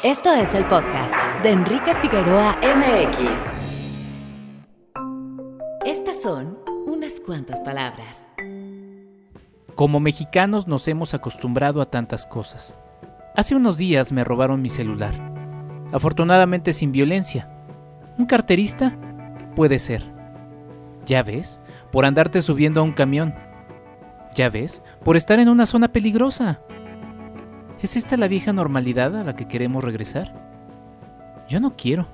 Esto es el podcast de Enrique Figueroa MX. Estas son unas cuantas palabras. Como mexicanos nos hemos acostumbrado a tantas cosas. Hace unos días me robaron mi celular. Afortunadamente sin violencia. ¿Un carterista? Puede ser. Ya ves, por andarte subiendo a un camión. Ya ves, por estar en una zona peligrosa. ¿Es esta la vieja normalidad a la que queremos regresar? Yo no quiero.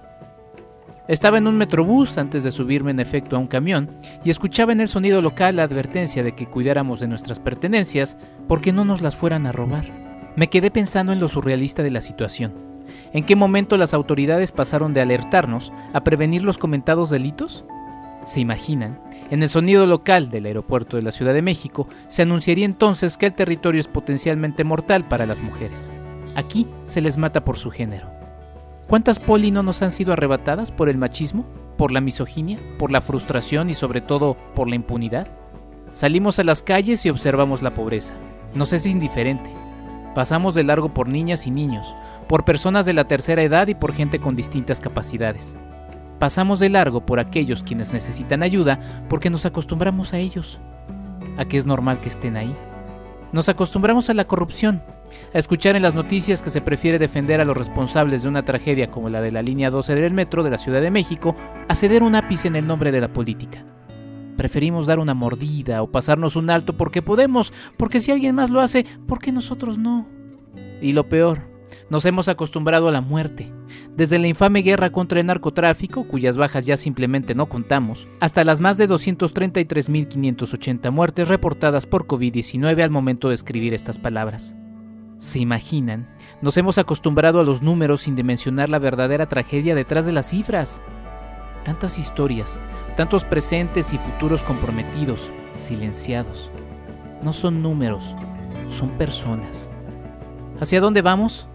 Estaba en un metrobús antes de subirme en efecto a un camión y escuchaba en el sonido local la advertencia de que cuidáramos de nuestras pertenencias porque no nos las fueran a robar. Me quedé pensando en lo surrealista de la situación. ¿En qué momento las autoridades pasaron de alertarnos a prevenir los comentados delitos? ¿Se imaginan? En el sonido local del aeropuerto de la Ciudad de México se anunciaría entonces que el territorio es potencialmente mortal para las mujeres. Aquí se les mata por su género. ¿Cuántas poli no nos han sido arrebatadas por el machismo, por la misoginia, por la frustración y sobre todo por la impunidad? Salimos a las calles y observamos la pobreza. Nos es indiferente. Pasamos de largo por niñas y niños, por personas de la tercera edad y por gente con distintas capacidades. Pasamos de largo por aquellos quienes necesitan ayuda porque nos acostumbramos a ellos, a que es normal que estén ahí. Nos acostumbramos a la corrupción, a escuchar en las noticias que se prefiere defender a los responsables de una tragedia como la de la línea 12 del metro de la Ciudad de México, a ceder un ápice en el nombre de la política. Preferimos dar una mordida o pasarnos un alto porque podemos, porque si alguien más lo hace, ¿por qué nosotros no? Y lo peor, nos hemos acostumbrado a la muerte, desde la infame guerra contra el narcotráfico, cuyas bajas ya simplemente no contamos, hasta las más de 233.580 muertes reportadas por COVID-19 al momento de escribir estas palabras. ¿Se imaginan? Nos hemos acostumbrado a los números sin dimensionar la verdadera tragedia detrás de las cifras. Tantas historias, tantos presentes y futuros comprometidos, silenciados. No son números, son personas. ¿Hacia dónde vamos?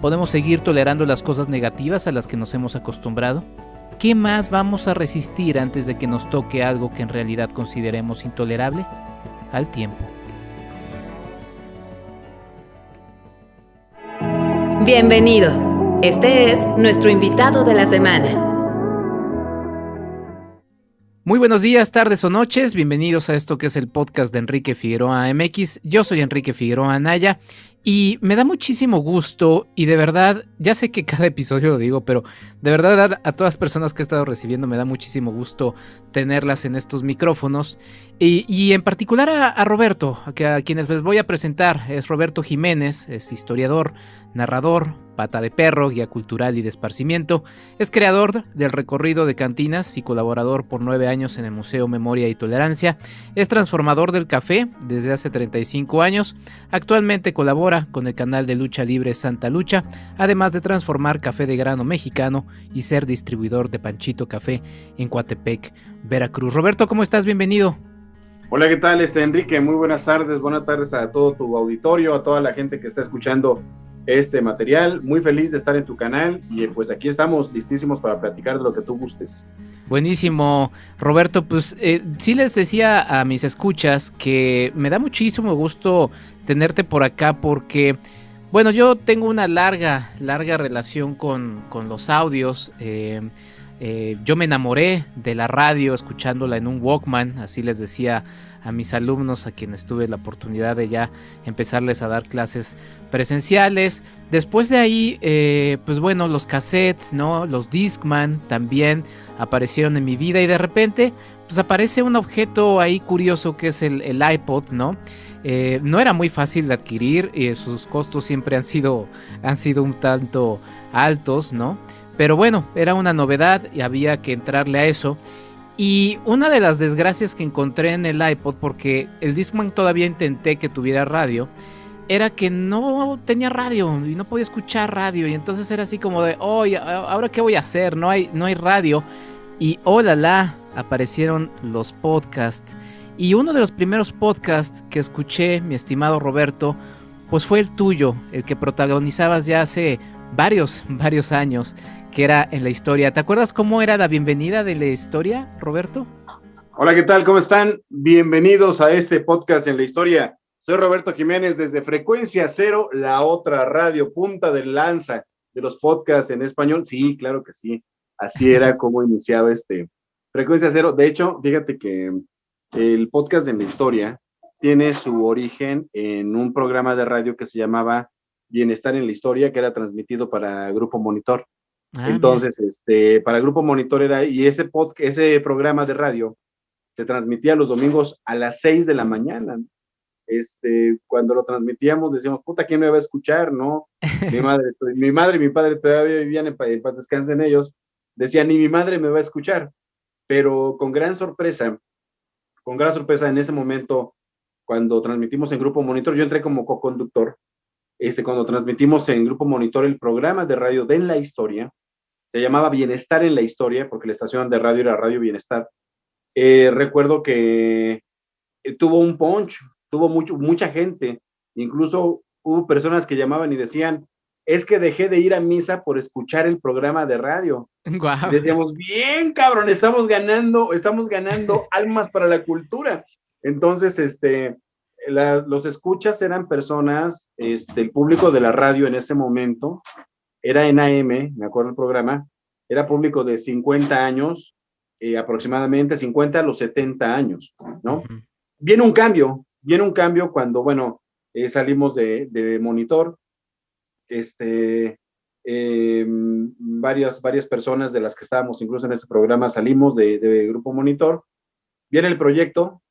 ¿Podemos seguir tolerando las cosas negativas a las que nos hemos acostumbrado? ¿Qué más vamos a resistir antes de que nos toque algo que en realidad consideremos intolerable? Al tiempo. Bienvenido. Este es nuestro invitado de la semana. Muy buenos días, tardes o noches. Bienvenidos a esto que es el podcast de Enrique Figueroa MX. Yo soy Enrique Figueroa Anaya. Y me da muchísimo gusto y de verdad, ya sé que cada episodio lo digo, pero de verdad a todas las personas que he estado recibiendo me da muchísimo gusto tenerlas en estos micrófonos y en particular a Roberto, a quienes les voy a presentar. Es Roberto Jiménez, es historiador, narrador, pata de perro, guía cultural y de esparcimiento. Es creador del recorrido de cantinas y colaborador por 9 años en el Museo Memoria y Tolerancia. Es transformador del café desde hace 35 años. Actualmente colabora con el canal de lucha libre Santa Lucha, además de transformar café de grano mexicano y ser distribuidor de Panchito Café en Coatepec, Veracruz. Roberto, ¿cómo estás? Bienvenido. Hola, ¿qué tal, Enrique? Muy buenas tardes a todo tu auditorio, a toda la gente que está escuchando este material. Muy feliz de estar en tu canal y pues aquí estamos listísimos para platicar de lo que tú gustes. Buenísimo, Roberto. Pues sí les decía a mis escuchas que me da muchísimo gusto tenerte por acá porque, bueno, yo tengo una larga relación con los audios. Yo me enamoré de la radio escuchándola en un Walkman, así les decía a mis alumnos a quienes tuve la oportunidad de ya empezarles a dar clases presenciales. Después de ahí, pues bueno, los cassettes, ¿no? Los Discman también aparecieron en mi vida y de repente pues aparece un objeto ahí curioso que es el iPod, ¿no? No era muy fácil de adquirir y sus costos siempre han sido un tanto altos, ¿no? Pero bueno, era una novedad y había que entrarle a eso. Y una de las desgracias que encontré en el iPod, porque el Discman todavía intenté que tuviera radio, era que no tenía radio y no podía escuchar radio. Y entonces era así como de, oye, ¿ahora qué voy a hacer? No hay radio. Y aparecieron los podcasts. Y uno de los primeros podcasts que escuché, mi estimado Roberto, pues fue el tuyo, el que protagonizabas ya hace varios años, que era En la Historia. ¿Te acuerdas cómo era la bienvenida de la historia, Roberto? Hola, ¿qué tal? ¿Cómo están? Bienvenidos a este podcast En la Historia. Soy Roberto Jiménez desde Frecuencia Cero, la otra radio, punta de lanza de los podcasts en español. Sí, claro que sí. Así era como iniciaba Frecuencia Cero. De hecho, fíjate que el podcast de la historia tiene su origen en un programa de radio que se llamaba Bienestar en la Historia, que era transmitido para Grupo Monitor. Mira. Entonces, para Grupo Monitor era, y ese programa de radio se transmitía los domingos a las 6 de la mañana. Cuando lo transmitíamos decíamos, puta, ¿quién me va a escuchar? ¿No? Mi madre y mi padre todavía vivían, en paz descansen ellos, decían, ni mi madre me va a escuchar. Pero con gran sorpresa en ese momento, cuando transmitimos en Grupo Monitor, yo entré como co-conductor, cuando transmitimos en Grupo Monitor el programa de radio de En la Historia, se llamaba Bienestar en la Historia, porque la estación de radio era Radio Bienestar. Recuerdo que tuvo un punch, tuvo mucha gente, incluso hubo personas que llamaban y decían, es que dejé de ir a misa por escuchar el programa de radio. Guau. Y decíamos, bien, cabrón, estamos ganando almas para la cultura. Entonces, los escuchas eran personas, el público de la radio en ese momento, era en AM, me acuerdo el programa, era público de 50 años, aproximadamente 50 a los 70 años, ¿no? Uh-huh. Viene un cambio cuando, bueno, salimos de Monitor, varias personas de las que estábamos incluso en ese programa salimos de Grupo Monitor. Viene el proyecto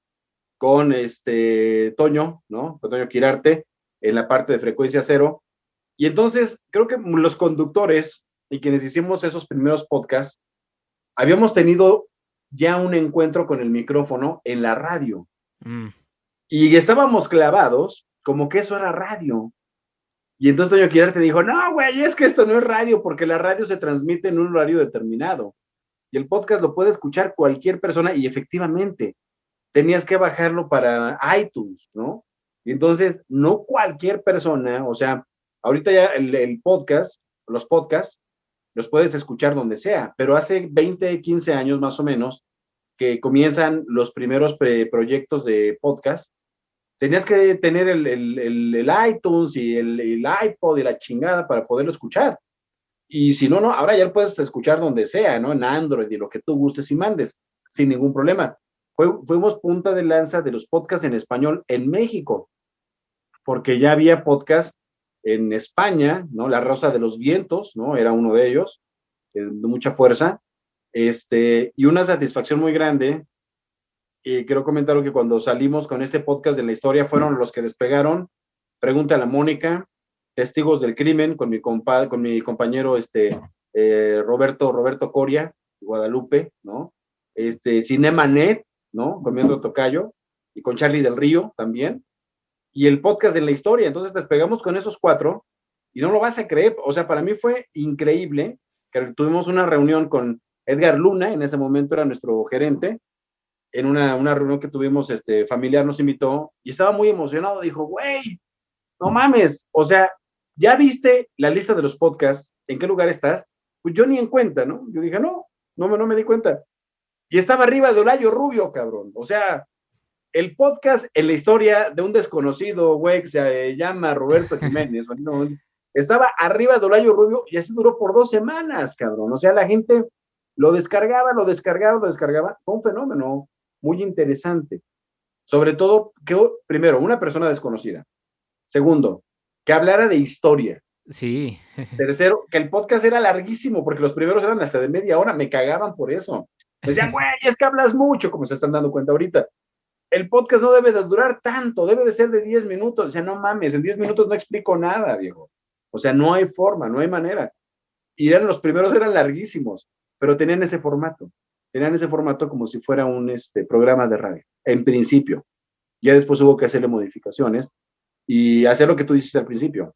con Toño, ¿no? Con Toño Quirarte en la parte de Frecuencia Cero. Y entonces creo que los conductores y quienes hicimos esos primeros podcasts, habíamos tenido ya un encuentro con el micrófono en la radio. Y estábamos clavados como que eso era radio. Y entonces Toño Quirarte dijo, no, güey, es que esto no es radio, porque la radio se transmite en un horario determinado. Y el podcast lo puede escuchar cualquier persona, y efectivamente, tenías que bajarlo para iTunes, ¿no? Y entonces, no cualquier persona, o sea, ahorita ya el podcast, los podcasts, los puedes escuchar donde sea, pero hace 20, 15 años más o menos, que comienzan los primeros proyectos de podcast, tenías que tener el iTunes y el iPod y la chingada para poderlo escuchar. Y si no, ahora ya lo puedes escuchar donde sea, ¿no? En Android y lo que tú gustes y mandes, sin ningún problema. Fuimos punta de lanza de los podcasts en español en México, porque ya había podcast en España, ¿no? La Rosa de los Vientos, ¿no? Era uno de ellos, de mucha fuerza, y una satisfacción muy grande. Y quiero comentar que cuando salimos con este podcast de la historia fueron los que despegaron Pregúntale a Mónica, Testigos del Crimen, con mi compañero Roberto Coria, Guadalupe, ¿no? Cinemanet, ¿no? Con Mientro Tocayo, y con Charlie del Río también, y el podcast de la historia. Entonces despegamos con esos 4, y no lo vas a creer, o sea, para mí fue increíble, que tuvimos una reunión con Edgar Luna, en ese momento era nuestro gerente, en una reunión que tuvimos, familiar nos invitó, y estaba muy emocionado, dijo, güey, no mames, o sea, ¿ya viste la lista de los podcasts? ¿En qué lugar estás? Pues yo ni en cuenta, ¿no? Yo dije, no me di cuenta. Y estaba arriba de Olayo Rubio, cabrón. O sea, el podcast en la historia de un desconocido, güey, que se llama Roberto Jiménez, estaba arriba de Olayo Rubio, y así duró por 2 semanas, cabrón. O sea, la gente lo descargaba. Fue un fenómeno muy interesante. Sobre todo, que primero, una persona desconocida. Segundo, que hablara de historia. Sí. Tercero, que el podcast era larguísimo, porque los primeros eran hasta de media hora, me cagaban por eso. Me decían, güey, es que hablas mucho, como se están dando cuenta ahorita. El podcast no debe de durar tanto, debe de ser de 10 minutos. O sea, no mames, en 10 minutos no explico nada, viejo. O sea, no hay forma, no hay manera. Y los primeros eran larguísimos, pero tenían ese formato. Como si fuera un programa de radio, en principio. Ya después hubo que hacerle modificaciones y hacer lo que tú dices al principio.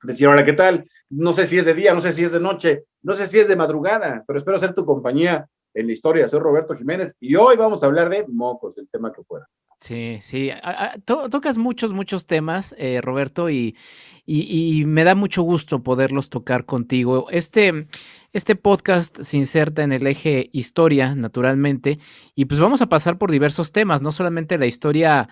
Decir, ahora, ¿qué tal? No sé si es de día, no sé si es de noche, no sé si es de madrugada, pero espero ser tu compañía en la historia. Soy Roberto Jiménez y hoy vamos a hablar de mocos, el tema que fuera. Sí. Tocas muchos temas, Roberto, y me da mucho gusto poderlos tocar contigo. Este podcast se inserta en el eje historia, naturalmente, y pues vamos a pasar por diversos temas, no solamente la historia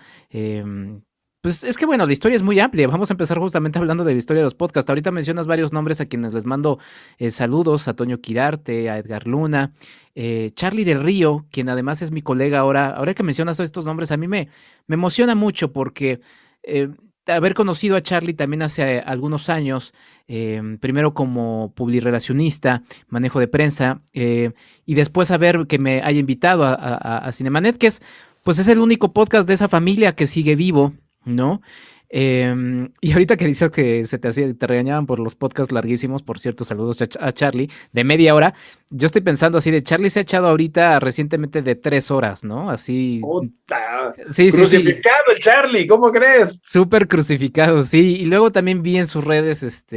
Pues es que bueno, la historia es muy amplia. Vamos a empezar justamente hablando de la historia de los podcasts. Ahorita mencionas varios nombres a quienes les mando saludos, a Toño Quirarte, a Edgar Luna, Charlie del Río, quien además es mi colega ahora que mencionas todos estos nombres, a mí me emociona mucho porque eh, haber conocido a Charlie también hace algunos años, primero como publirelacionista, manejo de prensa, y después haber que me haya invitado a Cinemanet, que pues es el único podcast de esa familia que sigue vivo, ¿no? Y ahorita que dices que te regañaban por los podcasts larguísimos, por cierto, saludos a Charlie, de media hora, yo estoy pensando así, de Charlie se ha echado ahorita recientemente de 3 horas, ¿no? Así, ¡Puta! sí, Crucificado el Charlie, ¿cómo crees? súper crucificado, sí, y luego también vi en sus redes,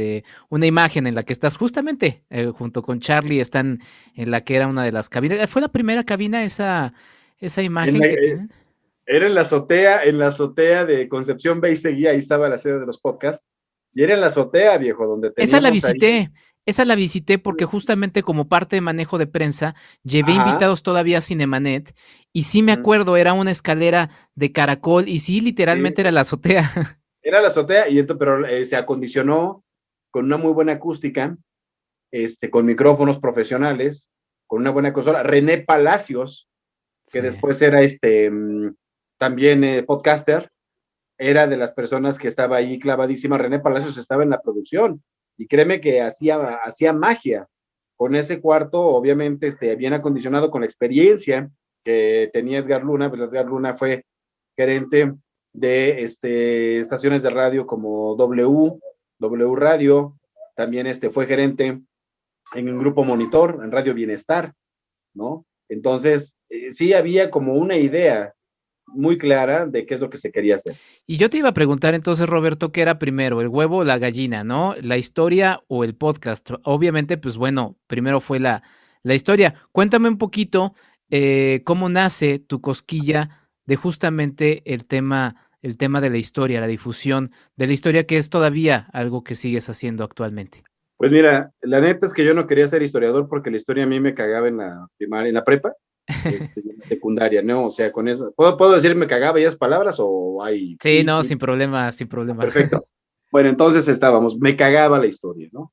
una imagen en la que estás justamente, junto con Charlie, están en la que era una de las cabinas, ¿fue la primera cabina esa imagen que tienen? Era en la azotea de Concepción Beistegui, ahí estaba la sede de los podcasts, y era en la azotea, viejo, donde Esa la teníamos ahí. visité, esa la visité porque justamente como parte de manejo de prensa llevé Ajá. invitados todavía a Cinemanet y sí me acuerdo, era una escalera de caracol y sí, literalmente era la azotea. Era la azotea, pero se acondicionó con una muy buena acústica, con micrófonos profesionales, con una buena consola. René Palacios, que Sí. después era también podcaster, era de las personas que estaba ahí clavadísima. René Palacios estaba en la producción y créeme que hacía magia con ese cuarto, obviamente bien acondicionado, con la experiencia que tenía Edgar Luna. Pues Edgar Luna fue gerente de estaciones de radio como W Radio, también fue gerente en un grupo Monitor, en Radio Bienestar, ¿no? Entonces, sí había como una idea muy clara de qué es lo que se quería hacer. Y yo te iba a preguntar entonces, Roberto, ¿qué era primero, el huevo o la gallina, no? ¿La historia o el podcast? Obviamente, pues bueno, primero fue la historia. Cuéntame un poquito cómo nace tu cosquilla de justamente el tema de la historia, la difusión de la historia, que es todavía algo que sigues haciendo actualmente. Pues mira, la neta es que yo no quería ser historiador porque la historia a mí me cagaba en la primaria, en la prepa, en la secundaria, ¿no? O sea, con eso, ¿puedo decir me cagaba esas palabras o hay? Sí, no, sin problema, sin problema. Perfecto. Bueno, entonces me cagaba la historia, ¿no?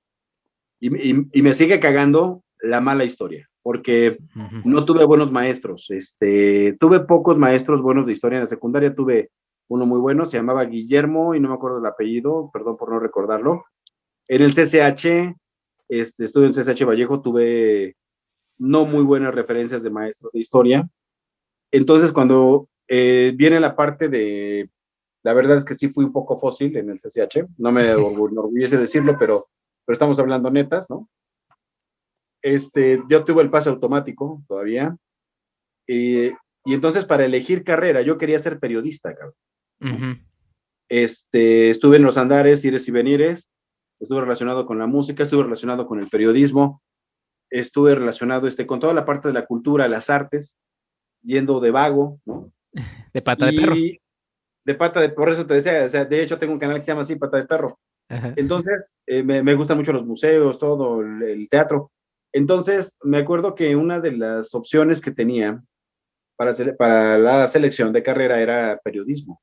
Y me sigue cagando la mala historia, porque no tuve buenos maestros. Tuve pocos maestros buenos de historia en la secundaria. Tuve uno muy bueno, se llamaba Guillermo, y no me acuerdo el apellido, perdón por no recordarlo. En el CCH, estuve en CCH Vallejo, tuve no muy buenas referencias de maestros de historia. Entonces, cuando viene la parte de, la verdad es que sí fui un poco fósil en el CCH, no me enorgullece decirlo, pero estamos hablando netas, ¿no? Yo tuve el pase automático todavía, y entonces para elegir carrera, yo quería ser periodista, cabrón. Uh-huh. Estuve en los andares, ires y venires, estuve relacionado con la música, estuve relacionado con el periodismo, estuve relacionado con toda la parte de la cultura, las artes, yendo de vago, ¿no? De pata de perro. Por eso te decía, o sea, de hecho tengo un canal que se llama así, Pata de Perro. Ajá. Entonces, me gustan mucho los museos, todo, el teatro. Entonces, me acuerdo que una de las opciones que tenía para la selección de carrera era periodismo.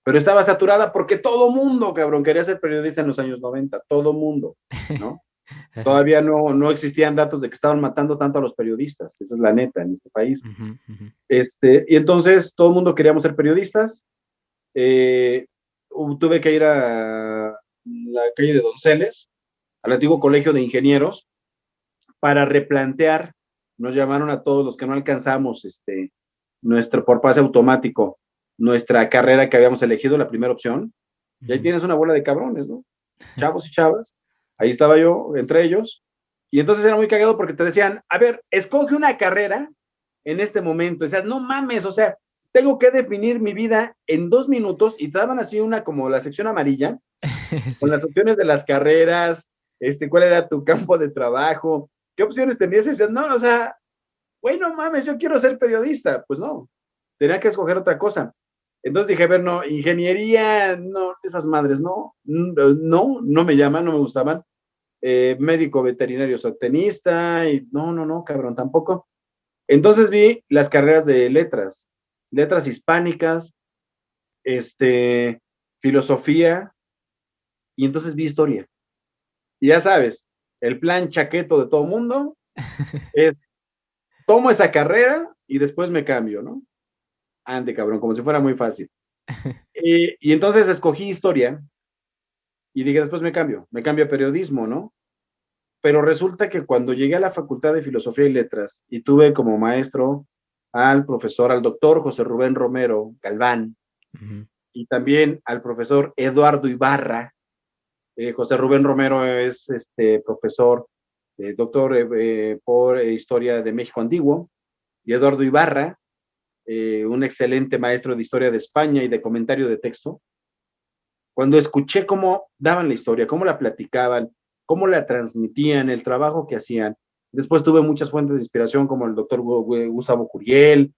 Pero estaba saturada porque todo mundo, cabrón, quería ser periodista en los años 90, todo mundo, ¿no? Todavía no existían datos de que estaban matando tanto a los periodistas, esa es la neta en este país. Uh-huh, uh-huh. Y entonces todo el mundo queríamos ser periodistas. Tuve que ir a la calle de Donceles, al antiguo colegio de ingenieros, para replantear. Nos llamaron a todos los que no alcanzamos nuestro por pase automático, nuestra carrera que habíamos elegido, la primera opción. Y ahí tienes una bola de cabrones, ¿no? Chavos y chavas. Ahí estaba yo, entre ellos. Y entonces era muy cagado porque te decían, a ver, escoge una carrera en este momento. O sea, no mames, o sea, tengo que definir mi vida en 2 minutos, y te daban así una como la sección amarilla, Sí. con las opciones de las carreras, cuál era tu campo de trabajo, qué opciones tenías, y decías, no, o sea, güey, no mames, yo quiero ser periodista. Pues no, tenía que escoger otra cosa. Entonces dije, a ver, no, ingeniería, no, esas madres, no me llaman, no me gustaban. Médico veterinario zootecnista, y no, cabrón, tampoco. Entonces vi las carreras de letras hispánicas, filosofía, y entonces vi historia. Y ya sabes, el plan chaqueto de todo mundo es, tomo esa carrera y después me cambio, ¿no? Ande, cabrón, como si fuera muy fácil. Y entonces escogí historia y dije, después me cambio a periodismo, ¿no? Pero resulta que cuando llegué a la Facultad de Filosofía y Letras y tuve como maestro al doctor José Rubén Romero Galván, Ujú. y también al profesor Eduardo Ibarra. José Rubén Romero es profesor, doctor por Historia de México Antiguo, y Eduardo Ibarra, un excelente maestro de Historia de España y de comentario de texto. Cuando escuché cómo daban la historia, cómo la platicaban, cómo la transmitían, el trabajo que hacían, después tuve muchas fuentes de inspiración como el doctor Gustavo Curiel,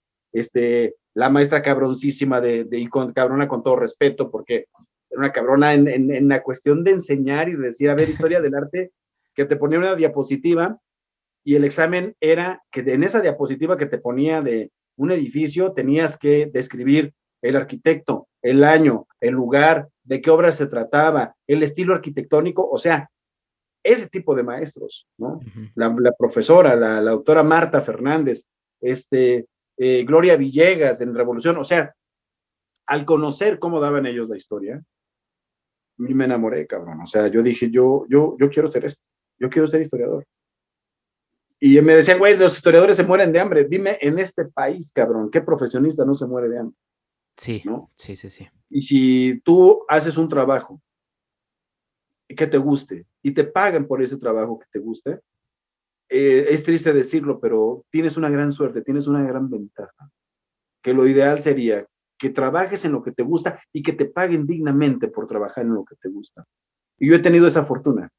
la maestra cabroncísima cabrona con todo respeto, porque era una cabrona en la cuestión de enseñar y de decir, a ver, historia del arte, que te ponía una diapositiva y el examen era que en esa diapositiva que te ponía de un edificio tenías que describir el arquitecto, el año, el lugar, de qué obra se trataba, el estilo arquitectónico, o sea, ese tipo de maestros, ¿no? Ujú. La profesora, la doctora Marta Fernández, Gloria Villegas en Revolución, o sea, al conocer cómo daban ellos la historia, me enamoré, cabrón, o sea, yo dije, yo quiero ser esto, yo quiero ser historiador. Y me decían, güey, los historiadores se mueren de hambre. Dime, en este país, cabrón, ¿qué profesionista no se muere de hambre? Sí, ¿No? sí, sí, sí. Y si tú haces un trabajo que te guste y te pagan por ese trabajo que te guste, es triste decirlo, pero tienes una gran suerte, tienes una gran ventaja. Que lo ideal sería que trabajes en lo que te gusta y que te paguen dignamente por trabajar en lo que te gusta. Y yo he tenido esa fortuna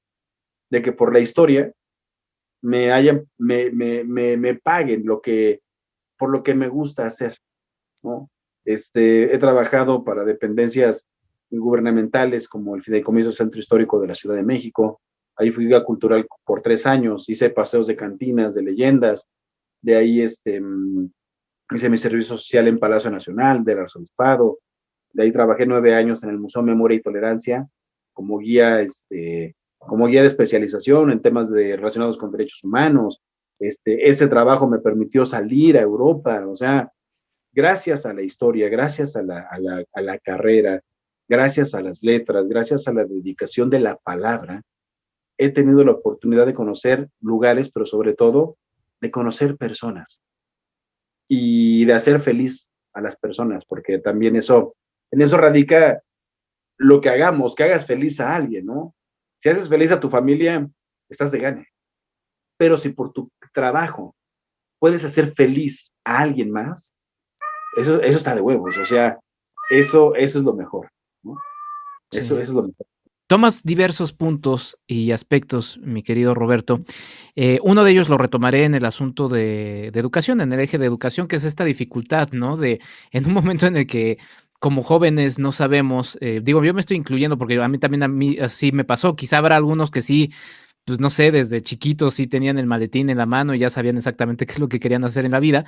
de que por la historia me paguen por lo que me gusta hacer, ¿no? He trabajado para dependencias gubernamentales como el Fideicomiso Centro Histórico de la Ciudad de México. Ahí fui guía cultural por 3 años, hice paseos de cantinas, de leyendas. De ahí hice mi servicio social en Palacio Nacional del Arzobispado. De ahí trabajé 9 años en el Museo Memoria y Tolerancia como como guía de especialización en temas relacionados con derechos humanos. Ese trabajo me permitió salir a Europa, o sea, gracias a la historia, gracias a la carrera, gracias a las letras, gracias a la dedicación de la palabra, he tenido la oportunidad de conocer lugares, pero sobre todo de conocer personas y de hacer feliz a las personas, porque también en eso radica lo que hagamos, que hagas feliz a alguien, ¿no? Si haces feliz a tu familia, estás de gane. Pero si por tu trabajo puedes hacer feliz a alguien más, eso está de huevos, o sea, eso es lo mejor, ¿no? Eso Sí. es lo mejor. Tomas diversos puntos y aspectos, mi querido Roberto. Uno de ellos lo retomaré en el asunto de educación, en el eje de educación, que es esta dificultad, ¿no? De en un momento en el que como jóvenes no sabemos, digo, yo me estoy incluyendo porque a mí así me pasó. Quizá habrá algunos que sí, pues no sé, desde chiquitos sí tenían el maletín en la mano y ya sabían exactamente qué es lo que querían hacer en la vida,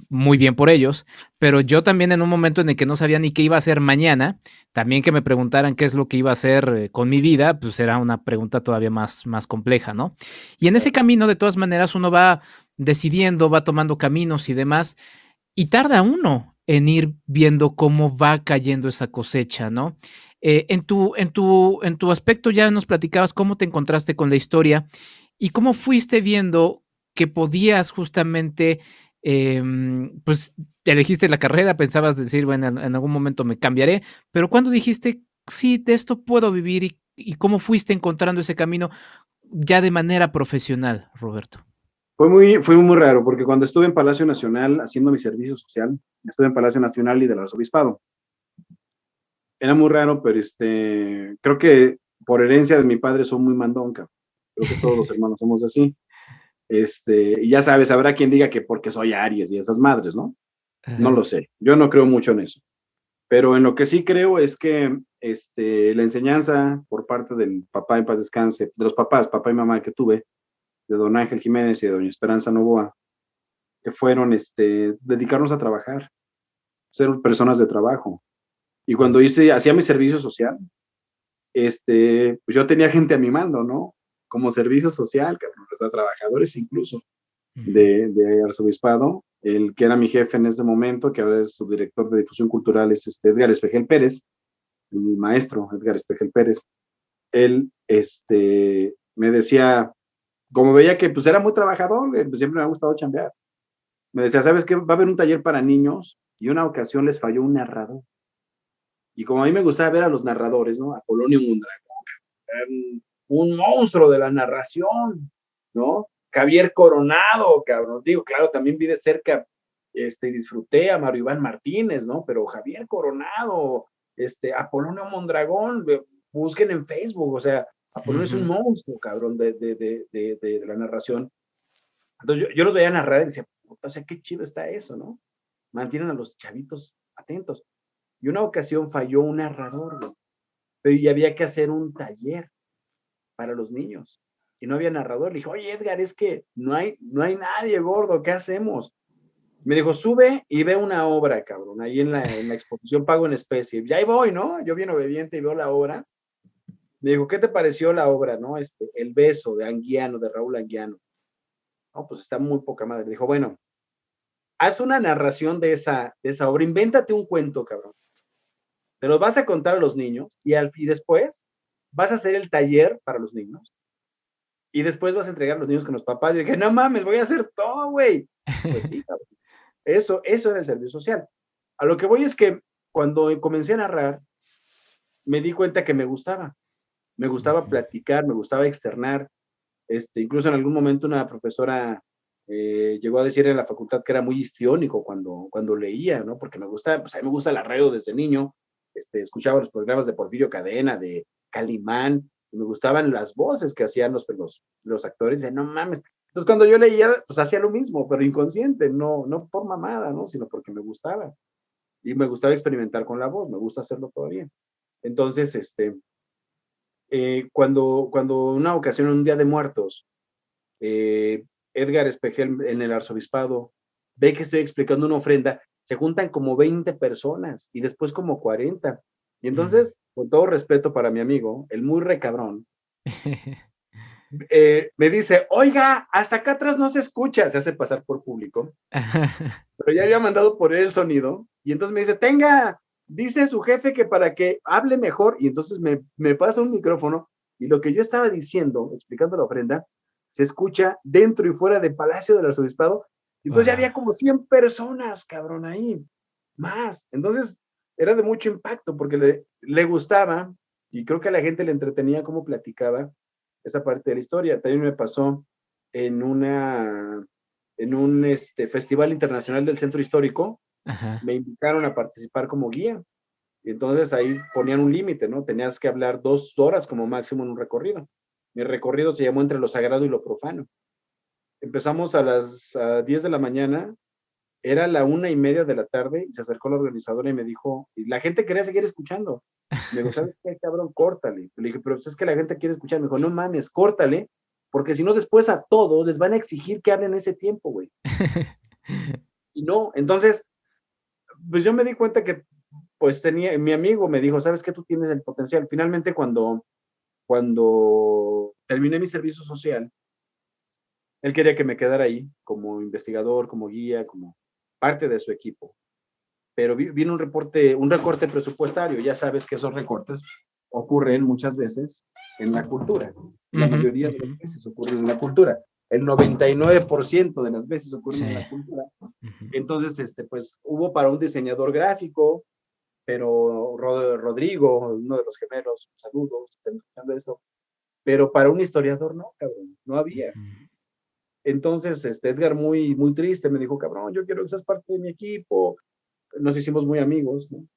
muy bien por ellos, pero yo también en un momento en el que no sabía ni qué iba a hacer mañana, también que me preguntaran qué es lo que iba a hacer con mi vida, pues era una pregunta todavía más compleja, ¿no? Y en ese camino, de todas maneras, uno va decidiendo, va tomando caminos y demás, y tarda uno en ir viendo cómo va cayendo esa cosecha, ¿no? En tu aspecto ya nos platicabas cómo te encontraste con la historia y cómo fuiste viendo que podías justamente, pues elegiste la carrera, pensabas decir, bueno, en algún momento me cambiaré, pero cuando dijiste, sí, de esto puedo vivir y cómo fuiste encontrando ese camino ya de manera profesional, Roberto. Fue muy raro, porque cuando estuve en Palacio Nacional haciendo mi servicio social, estuve en Palacio Nacional y del Arzobispado. Era muy raro, pero creo que por herencia de mi padre soy muy mandón, cabrón. Creo que todos los hermanos somos así. Y ya sabes, habrá quien diga que porque soy Aries y esas madres, ¿no? No Ajá. lo sé. Yo no creo mucho en eso. Pero en lo que sí creo es que la enseñanza por parte del papá en paz descanse, de los papás, papá y mamá que tuve, de don Ángel Jiménez y de doña Esperanza Novoa, que fueron dedicarnos a trabajar, ser personas de trabajo. Y cuando hacía mi servicio social, pues yo tenía gente a mi mando, ¿no? Como servicio social, cabrón, o sea, trabajadores incluso de arzobispado, el que era mi jefe en ese momento, que ahora es subdirector de difusión cultural, es Edgar Espejel Pérez, el maestro Edgar Espejel Pérez. Él, me decía, como veía que pues era muy trabajador, pues siempre me ha gustado chambear. Me decía, ¿sabes qué? Va a haber un taller para niños y una ocasión les falló un narrador. Y como a mí me gustaba ver a los narradores, ¿no? A Polonio Mondragón, un monstruo de la narración, ¿no? Javier Coronado, cabrón. Digo, claro, también vi de cerca, disfruté a Mario Iván Martínez, ¿no? Pero Javier Coronado, Apolonio Mondragón, busquen en Facebook, o sea, Apolonio es un monstruo, cabrón, de la narración. Entonces yo los veía narrar y decía, puta, o sea, qué chido está eso, ¿no? Mantienen a los chavitos atentos. Y una ocasión falló un narrador, güey, pero ya había que hacer un taller para los niños y no había narrador. Le dije, oye, Edgar, es que no hay nadie, gordo, ¿qué hacemos? Me dijo, sube y ve una obra, cabrón, ahí en la exposición Pago en Especie. Y ahí voy, ¿no? Yo bien obediente y veo la obra. Me dijo, ¿qué te pareció la obra, no? El beso de Anguiano, de Raúl Anguiano. No, pues está muy poca madre. Me dijo, bueno, haz una narración de esa obra, invéntate un cuento, cabrón. Te los vas a contar a los niños y después vas a hacer el taller para los niños y después vas a entregar a los niños con los papás. Y dije, no mames, voy a hacer todo, güey. Pues sí, cabrón. Eso era el servicio social. A lo que voy es que cuando comencé a narrar, me di cuenta que me gustaba platicar, me gustaba externar. Incluso en algún momento una profesora llegó a decir en la facultad que era muy histriónico cuando leía, ¿no? Porque me gusta, pues a mí me gusta la radio desde niño, escuchaba los programas de Porfirio Cadena, de Calimán, y me gustaban las voces que hacían los actores, de no mames. Entonces cuando yo leía, pues hacía lo mismo, pero inconsciente, no por mamada, ¿no? Sino porque me gustaba. Y me gustaba experimentar con la voz, me gusta hacerlo todavía. Entonces, cuando una ocasión, un día de muertos, Edgar Espejel en el arzobispado ve que estoy explicando una ofrenda, se juntan como 20 personas y después como 40. Y entonces, con todo respeto para mi amigo, el muy recabrón, me dice, oiga, hasta acá atrás no se escucha, se hace pasar por público, pero ya había mandado por él el sonido, y entonces me dice, dice su jefe que para que hable mejor, y entonces me pasa un micrófono, y lo que yo estaba diciendo, explicando la ofrenda, se escucha dentro y fuera del Palacio del Arzobispado, y entonces ya había como 100 personas, cabrón, ahí, más. Entonces, era de mucho impacto, porque le gustaba, y creo que a la gente le entretenía cómo platicaba esa parte de la historia. También me pasó en un Festival Internacional del Centro Histórico, me invitaron a participar como guía, y entonces ahí ponían un límite, ¿no? Tenías que hablar 2 horas como máximo en un recorrido. Mi recorrido se llamó Entre lo Sagrado y lo Profano. Empezamos a las 10 de la mañana, era la 1:30 de la tarde, y se acercó la organizadora y me dijo, y la gente quería seguir escuchando. Me dijo, ¿sabes qué, cabrón? Córtale. Le dije, pero pues es que la gente quiere escuchar. Me dijo, no mames, córtale, porque si no después a todos les van a exigir que hablen ese tiempo, güey. Y no, entonces, pues yo me di cuenta que, pues mi amigo me dijo, ¿sabes qué? Tú tienes el potencial. Finalmente, cuando terminé mi servicio social, él quería que me quedara ahí como investigador, como guía, como parte de su equipo. Pero vino un recorte presupuestario. Ya sabes que esos recortes ocurren muchas veces en la cultura. La mayoría de las veces ocurren en la cultura. El 99% de las veces ocurren en la cultura. Entonces, pues hubo para un diseñador gráfico, pero Rodrigo, uno de los gemelos, saludos, escuchando esto, pero para un historiador no, cabrón, no había. Entonces, Edgar muy, muy triste me dijo, cabrón, yo quiero que seas parte de mi equipo. Nos hicimos muy amigos, ¿no?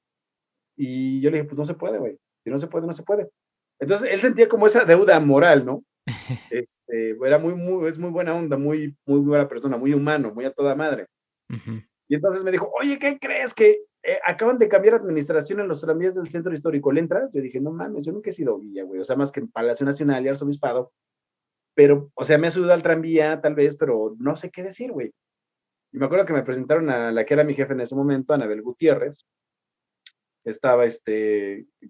Y yo le dije, pues no se puede, güey. Si no se puede, no se puede. Entonces, él sentía como esa deuda moral, ¿no? Es muy buena onda, muy, muy buena persona, muy humano, muy a toda madre. Y entonces me dijo, oye, ¿qué crees? Que acaban de cambiar administración en los tranvías del centro histórico. ¿Le entras? Yo dije, no mames, yo nunca he sido guía, güey. O sea, más que en Palacio Nacional y Arzobispado. Pero, o sea, me ha subido al tranvía, tal vez, pero no sé qué decir, güey. Y me acuerdo que me presentaron a la que era mi jefe en ese momento, Anabel Gutiérrez, estaba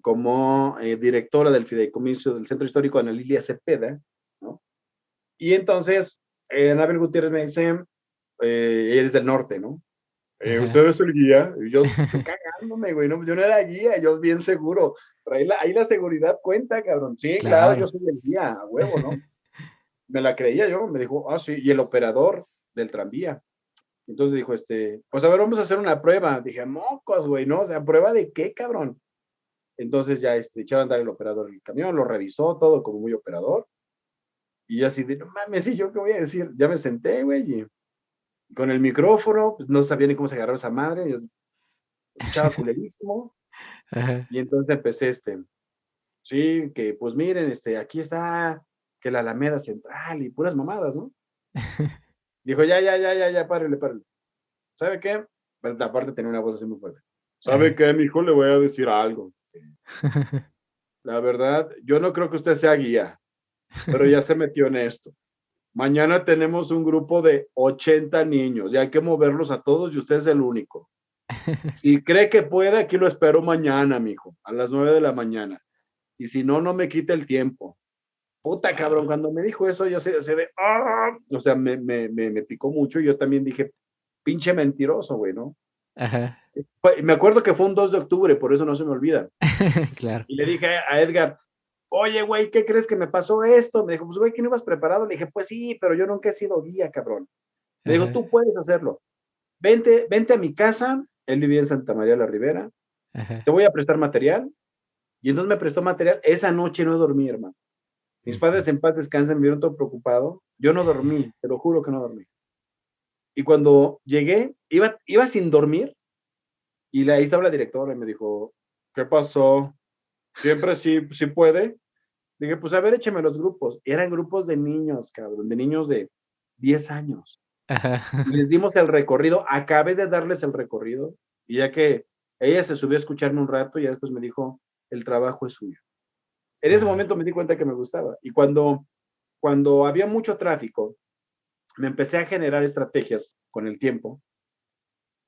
como directora del fideicomiso del Centro Histórico Ana Lilia Cepeda, ¿no? Y entonces, Anabel Gutiérrez me dice, eres del norte, ¿no? Ajá. ¿Usted es el guía? Y yo cagándome, güey, no, yo no era guía, yo bien seguro. Pero ahí la seguridad cuenta, cabrón. Sí, claro, yo Claro. soy el guía, a huevo, ¿no? Me la creía yo, me dijo, ah, sí, y el operador del tranvía. Entonces dijo, pues a ver, vamos a hacer una prueba. Dije, mocos, güey, ¿no? O sea, ¿prueba de qué, cabrón? Entonces ya echaron a andar el operador del camión, lo revisó todo como muy operador. Y yo así de, no mames, ¿y yo qué voy a decir? Ya me senté, güey, y con el micrófono, pues no sabía ni cómo se agarró esa madre. Yo escuchaba culerísimo. Ajá. Y entonces empecé, sí, que pues miren, aquí está, que la Alameda Central y puras mamadas, ¿no? Dijo, ya, párele. ¿Sabe qué? Pero aparte tenía una voz así muy fuerte. ¿Sabe Ajá. qué, mijo? Le voy a decir algo. Sí. La verdad, yo no creo que usted sea guía, pero ya se metió en esto. Mañana tenemos un grupo de 80 niños y hay que moverlos a todos y usted es el único. Si cree que puede, aquí lo espero mañana, mijo, a las 9 de la mañana. Y si no, no me quite el tiempo. Puta, cabrón, cuando me dijo eso, yo se de, ¡ah! O sea, me picó mucho y yo también dije, pinche mentiroso, güey, ¿no? Ajá. Me acuerdo que fue un 2 de octubre, por eso no se me olvida. Claro. Y le dije a Edgar, oye, güey, ¿qué crees que me pasó esto? Me dijo, pues, güey, ¿que no ibas preparado? Le dije, pues sí, pero yo nunca he sido guía, cabrón. Me dijo, Ajá. tú puedes hacerlo. Vente a mi casa. Él vivía en Santa María la Ribera. Ajá. Te voy a prestar material. Y entonces me prestó material. Esa noche no dormí, hermano. Mis Ujú. padres en paz descansen, me vieron todo preocupado. Yo no dormí, te lo juro que no dormí. Y cuando llegué, iba sin dormir. Y ahí estaba la directora y me dijo, ¿qué pasó? Siempre sí puede. Dije, pues a ver, écheme los grupos. Eran grupos de niños, cabrón, de niños de 10 años. Ajá. Y les dimos el recorrido, acabé de darles el recorrido, y ya que ella se subió a escucharme un rato, y ya después me dijo, el trabajo es suyo. En ese Ajá. momento me di cuenta que me gustaba. Y cuando había mucho tráfico, me empecé a generar estrategias con el tiempo,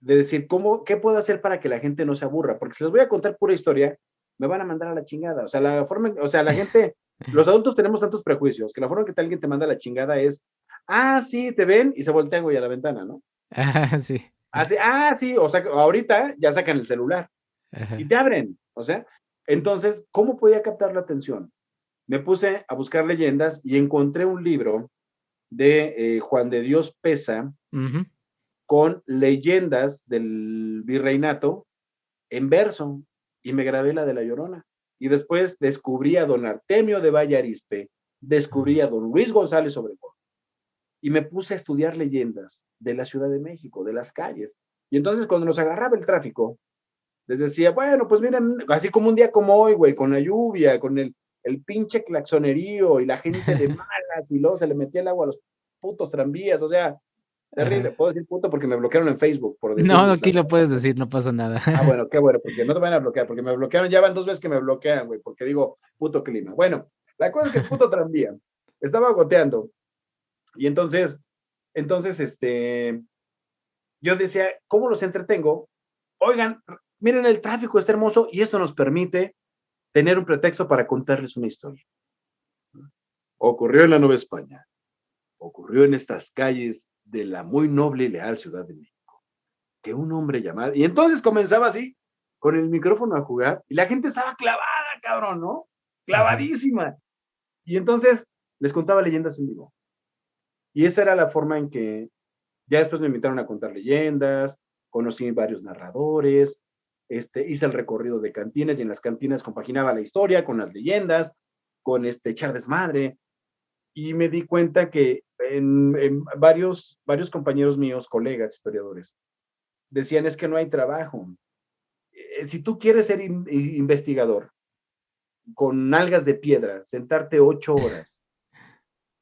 de decir, ¿qué puedo hacer para que la gente no se aburra? Porque si les voy a contar pura historia, me van a mandar a la chingada. O sea, la gente, los adultos tenemos tantos prejuicios, que la forma en que alguien te manda a la chingada es, ah, sí, te ven, y se voltean, güey, a la ventana, ¿no? Ajá, sí. Así, ah, sí, o sea, ahorita ya sacan el celular y Ajá. te abren, o sea, entonces, ¿cómo podía captar la atención? Me puse a buscar leyendas y encontré un libro de Juan de Dios Pesa Ujú. con leyendas del virreinato en verso y me grabé la de La Llorona. Y después descubrí a don Artemio de Valle Arizpe, descubrí a don Luis González Obregón y me puse a estudiar leyendas de la Ciudad de México, de las calles. Y entonces cuando nos agarraba el tráfico, les decía, bueno, pues miren, así como un día como hoy, güey, con la lluvia, con el pinche claxonerío y la gente de malas y luego se le metía el agua a los putos tranvías, o sea, terrible. Ajá. Puedo decir puto porque me bloquearon en Facebook por No, decirles la aquí lo palabra. puedes decir, no pasa nada. Ah, bueno, qué bueno, porque no te van a bloquear, porque me bloquearon, ya van 2 veces que me bloquean, güey, porque digo puto clima. Bueno, la cosa es que el puto tranvía estaba goteando y entonces, yo decía, ¿cómo los entretengo? Oigan, miren, el tráfico está hermoso y esto nos permite tener un pretexto para contarles una historia. Ocurrió en la Nueva España, ocurrió en estas calles de la muy noble y leal Ciudad de México, que un hombre llamado, y entonces comenzaba así, con el micrófono a jugar, y la gente estaba clavada, cabrón, ¿no? Ajá. Clavadísima. Y entonces les contaba leyendas en vivo. Y esa era la forma en que ya después me invitaron a contar leyendas, conocí varios narradores, hice el recorrido de cantinas y en las cantinas compaginaba la historia con las leyendas, con echar desmadre y me di cuenta que en varios compañeros míos, colegas, historiadores, decían es que no hay trabajo. Si tú quieres ser investigador con nalgas de piedra, sentarte 8 horas,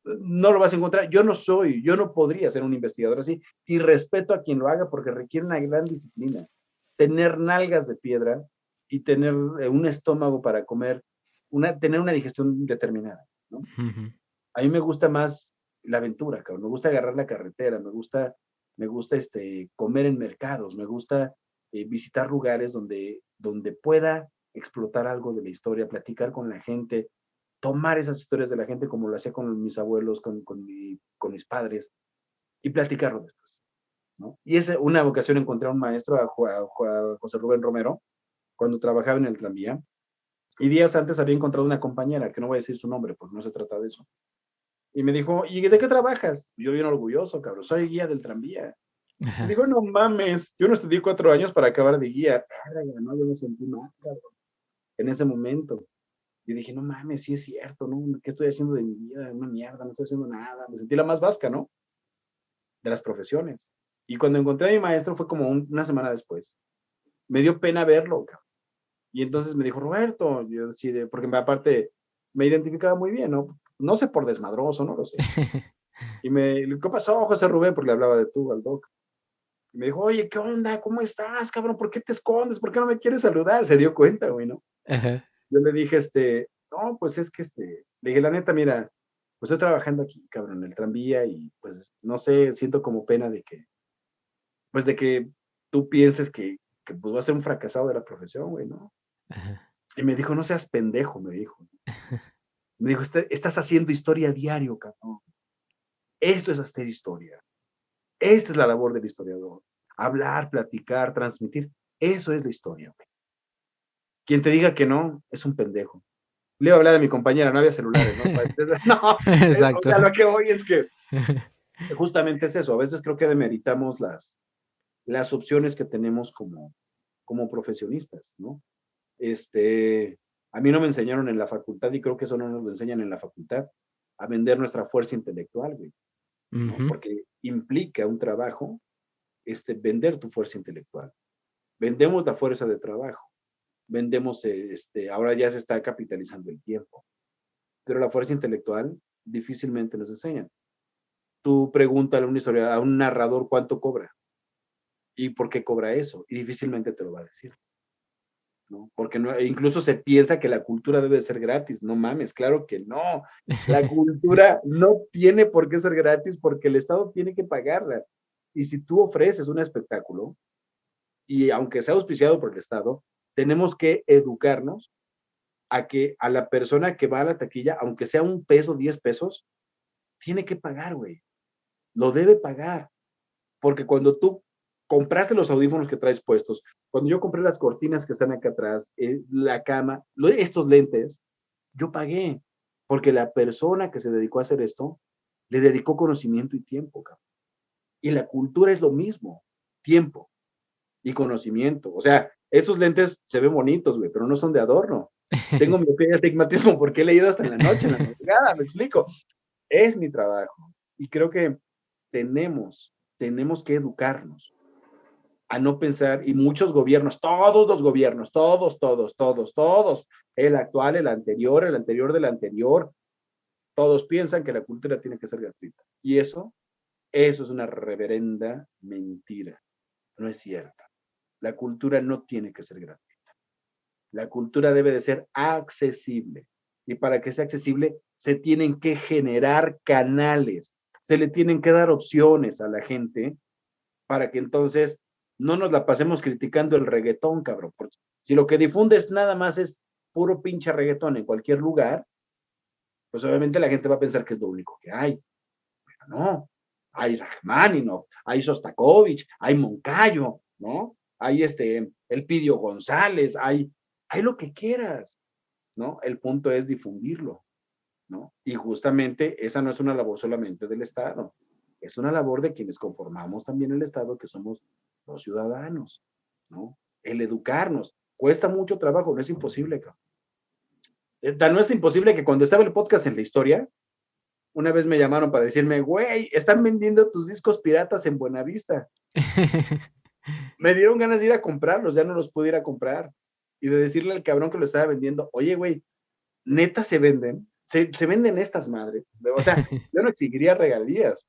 no lo vas a encontrar. Yo no podría ser un investigador así y respeto a quien lo haga porque requiere una gran disciplina. Tener nalgas de piedra y tener un estómago para comer, tener una digestión determinada, ¿no? Ujú. A mí me gusta más la aventura, cabrón. Me gusta agarrar la carretera, me gusta comer en mercados, me gusta visitar lugares donde donde pueda explotar algo de la historia, platicar con la gente, tomar esas historias de la gente como lo hacía con mis abuelos, con mis padres, y platicarlo después, ¿no? Y es una ocasión encontré a un maestro, a José Rubén Romero, cuando trabajaba en el tranvía, y días antes había encontrado una compañera, que no voy a decir su nombre, porque no se trata de eso, y me dijo, ¿y de qué trabajas? Yo bien orgulloso, cabrón, soy guía del tranvía. Me Ajá. dijo, no mames, yo no estudié 4 años para acabar de guía. No, yo me sentí mal, cabrón, en ese momento. Yo dije, no mames, sí es cierto, ¿no? ¿Qué estoy haciendo de mi vida? Una mierda, no estoy haciendo nada. Me sentí la más vasca, ¿no? De las profesiones. Y cuando encontré a mi maestro fue como una semana después. Me dio pena verlo, cabrón. Y entonces me dijo, Roberto, yo decidí, porque aparte me identificaba muy bien, ¿no? No sé por desmadroso, no lo sé. Y ¿qué pasó, José Rubén? Porque le hablaba de tú al doc. Y me dijo, oye, ¿qué onda? ¿Cómo estás, cabrón? ¿Por qué te escondes? ¿Por qué no me quieres saludar? Se dio cuenta, güey, ¿no? Ajá. Yo le dije, no, pues es que le dije, la neta, mira, pues estoy trabajando aquí, cabrón, en el tranvía y pues no sé, siento como pena pues de que tú pienses que pues vas a ser un fracasado de la profesión, güey, ¿no? Ajá. Y me dijo, no seas pendejo, me dijo. Me dijo, estás haciendo historia diario, cabrón. Esto es hacer historia. Esta es la labor del historiador. Hablar, platicar, transmitir. Eso es la historia, güey. Quien te diga que no, es un pendejo. Le iba a hablar a mi compañera, no había celulares, ¿no? No, o Exacto. sea, lo que voy es que justamente es eso. A veces creo que demeritamos las opciones que tenemos como profesionistas, ¿no? A mí no me enseñaron en la facultad y creo que eso no nos lo enseñan en la facultad, a vender nuestra fuerza intelectual, güey, ¿no? Ujú. Porque implica un trabajo, vender tu fuerza intelectual. Vendemos la fuerza de trabajo, vendemos, ahora ya se está capitalizando el tiempo, pero la fuerza intelectual difícilmente nos enseñan. Tú pregúntale a una historia, a un narrador cuánto cobra y por qué cobra eso, y difícilmente te lo va a decir, ¿no? Porque no, incluso se piensa que la cultura debe ser gratis, no mames, claro que no. La cultura no tiene por qué ser gratis porque el Estado tiene que pagarla. Y si tú ofreces un espectáculo, y aunque sea auspiciado por el Estado, tenemos que educarnos a que a la persona que va a la taquilla, aunque sea un peso, 10 pesos, tiene que pagar, güey. Lo debe pagar. Porque cuando tú compraste los audífonos que traes puestos, cuando yo compré las cortinas que están acá atrás, la cama, estos lentes, yo pagué. Porque la persona que se dedicó a hacer esto, le dedicó conocimiento y tiempo, cabrón. Y la cultura es lo mismo, tiempo y conocimiento. O sea, estos lentes se ven bonitos, güey, pero no son de adorno. Tengo mi astigmatismo porque he leído hasta en la noche, en la madrugada, me explico. Es mi trabajo. Y creo que tenemos que educarnos a no pensar, y muchos gobiernos, todos los gobiernos, todos, el actual, el anterior del anterior, todos piensan que la cultura tiene que ser gratuita. Y eso es una reverenda mentira. No es cierto. La cultura no tiene que ser gratuita. La cultura debe de ser accesible. Y para que sea accesible, se tienen que generar canales, se le tienen que dar opciones a la gente para que entonces no nos la pasemos criticando el reggaetón, cabrón. Porque si lo que difundes nada más es puro pinche reggaetón en cualquier lugar, pues obviamente la gente va a pensar que es lo único que hay. Pero no, hay Rachmaninoff, hay Sostakovich, hay Moncayo, ¿no? Hay el Pidio González, hay lo que quieras, ¿no? El punto es difundirlo, ¿no? Y justamente esa no es una labor solamente del Estado, es una labor de quienes conformamos también el Estado, que somos los ciudadanos, ¿no? El educarnos. Cuesta mucho trabajo, no es imposible, cabrón. No es imposible que cuando estaba el podcast en la historia, una vez me llamaron para decirme, güey, están vendiendo tus discos piratas en Buenavista. Me dieron ganas de ir a comprarlos, ya no los pude ir a comprar. Y de decirle al cabrón que lo estaba vendiendo, oye, güey, neta se venden, se venden estas madres. O sea, yo no exigiría regalías,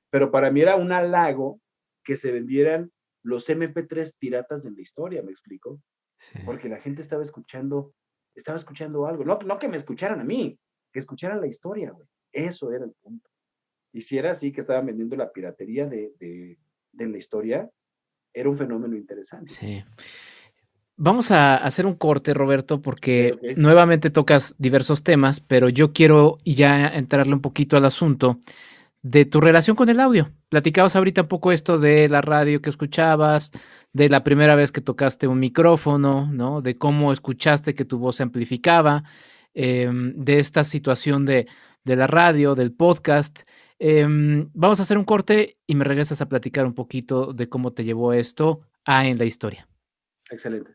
pero para mí era un halago que se vendieran los MP3 piratas de la historia, ¿me explico? Sí. Porque la gente estaba escuchando algo. No que me escucharan a mí, que escucharan la historia, güey. Eso era el punto. Y si era así que estaban vendiendo la piratería de la historia, era un fenómeno interesante. Sí. Vamos a hacer un corte, Roberto, porque Ok. nuevamente tocas diversos temas, pero yo quiero ya entrarle un poquito al asunto de tu relación con el audio. Platicabas ahorita un poco esto de la radio que escuchabas, de la primera vez que tocaste un micrófono, ¿no? De cómo escuchaste que tu voz se amplificaba, de esta situación de la radio, del podcast. Vamos a hacer un corte y me regresas a platicar un poquito de cómo te llevó esto a En la Historia. Excelente.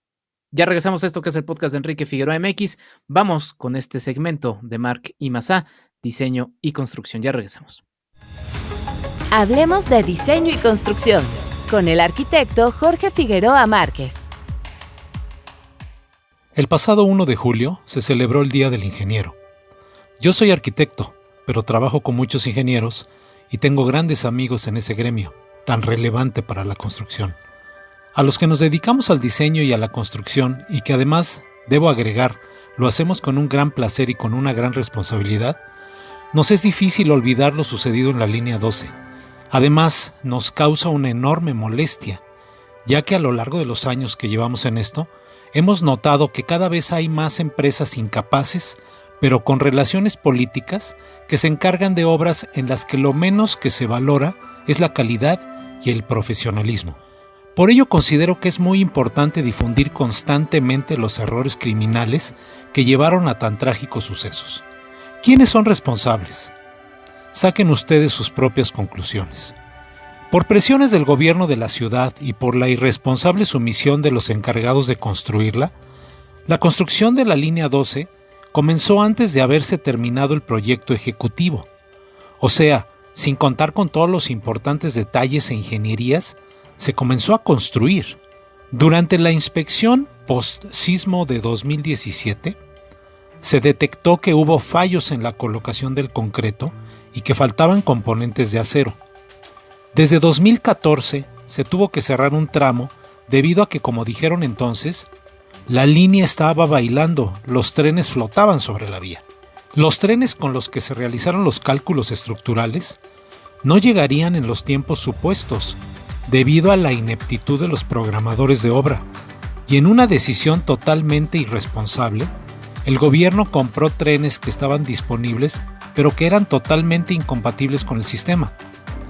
Ya regresamos a esto que es el podcast de Enrique Figueroa MX. Vamos con este segmento de Marc y Mazá, diseño y construcción. Ya regresamos. Hablemos de diseño y construcción con el arquitecto Jorge Figueroa Márquez. El pasado 1 de julio se celebró el Día del Ingeniero. Yo soy arquitecto, pero trabajo con muchos ingenieros y tengo grandes amigos en ese gremio, tan relevante para la construcción. A los que nos dedicamos al diseño y a la construcción y que además, debo agregar, lo hacemos con un gran placer y con una gran responsabilidad, nos es difícil olvidar lo sucedido en la línea 12. Además, nos causa una enorme molestia, ya que a lo largo de los años que llevamos en esto, hemos notado que cada vez hay más empresas incapaces, pero con relaciones políticas, que se encargan de obras en las que lo menos que se valora es la calidad y el profesionalismo. Por ello considero que es muy importante difundir constantemente los errores criminales que llevaron a tan trágicos sucesos. ¿Quiénes son responsables? Saquen ustedes sus propias conclusiones. Por presiones del gobierno de la ciudad y por la irresponsable sumisión de los encargados de construirla, la construcción de la línea 12 comenzó antes de haberse terminado el proyecto ejecutivo. O sea, sin contar con todos los importantes detalles e ingenierías, se comenzó a construir. Durante la inspección post-sismo de 2017, se detectó que hubo fallos en la colocación del concreto y que faltaban componentes de acero. Desde 2014 se tuvo que cerrar un tramo debido a que, como dijeron entonces, la línea estaba bailando, los trenes flotaban sobre la vía. Los trenes con los que se realizaron los cálculos estructurales no llegarían en los tiempos supuestos, debido a la ineptitud de los programadores de obra, y en una decisión totalmente irresponsable, el gobierno compró trenes que estaban disponibles, pero que eran totalmente incompatibles con el sistema.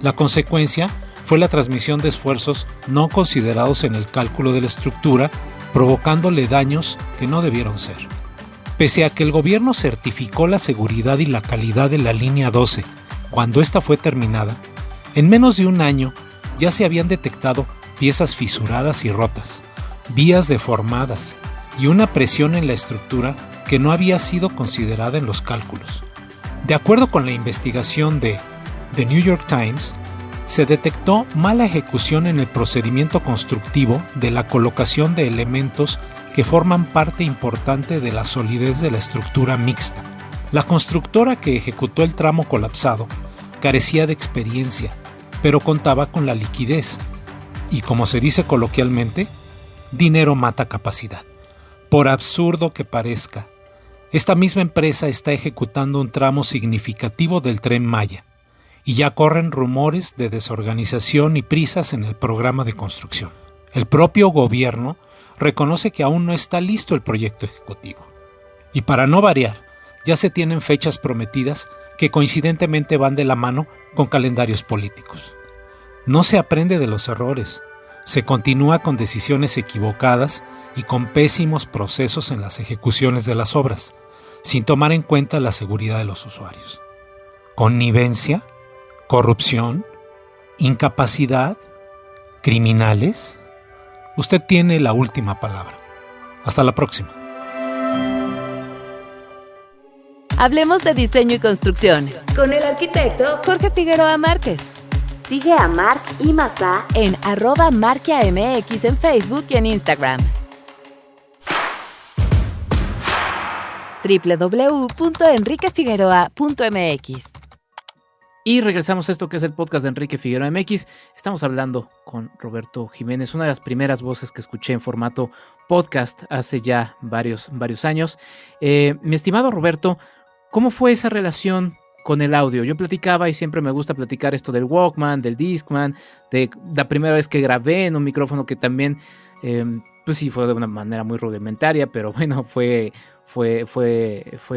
La consecuencia fue la transmisión de esfuerzos no considerados en el cálculo de la estructura, provocándole daños que no debieron ser. Pese a que el gobierno certificó la seguridad y la calidad de la línea 12 cuando esta fue terminada, en menos de un año ya se habían detectado piezas fisuradas y rotas, vías deformadas y una presión en la estructura que no había sido considerada en los cálculos. De acuerdo con la investigación de The New York Times, se detectó mala ejecución en el procedimiento constructivo de la colocación de elementos que forman parte importante de la solidez de la estructura mixta. La constructora que ejecutó el tramo colapsado carecía de experiencia, pero contaba con la liquidez. Y como se dice coloquialmente, dinero mata capacidad. Por absurdo que parezca, esta misma empresa está ejecutando un tramo significativo del Tren Maya, y ya corren rumores de desorganización y prisas en el programa de construcción. El propio gobierno reconoce que aún no está listo el proyecto ejecutivo. Y para no variar, ya se tienen fechas prometidas que coincidentemente van de la mano con calendarios políticos. No se aprende de los errores, se continúa con decisiones equivocadas y con pésimos procesos en las ejecuciones de las obras, sin tomar en cuenta la seguridad de los usuarios. ¿Connivencia? ¿Corrupción? ¿Incapacidad? ¿Criminales? Usted tiene la última palabra. Hasta la próxima. Hablemos de diseño y construcción con el arquitecto Jorge Figueroa Márquez. Sigue a Marc y Mazá en @marquiamx en Facebook y en Instagram. www.enriquefigueroa.mx. Y regresamos a esto que es el podcast de Enrique Figueroa MX. Estamos hablando con Roberto Jiménez, una de las primeras voces que escuché en formato podcast hace ya varios años. Mi estimado Roberto, ¿cómo fue esa relación con el audio? Yo platicaba y siempre me gusta platicar esto del Walkman, del Discman, de la primera vez que grabé en un micrófono que también pues sí, fue de una manera muy rudimentaria, pero bueno, fue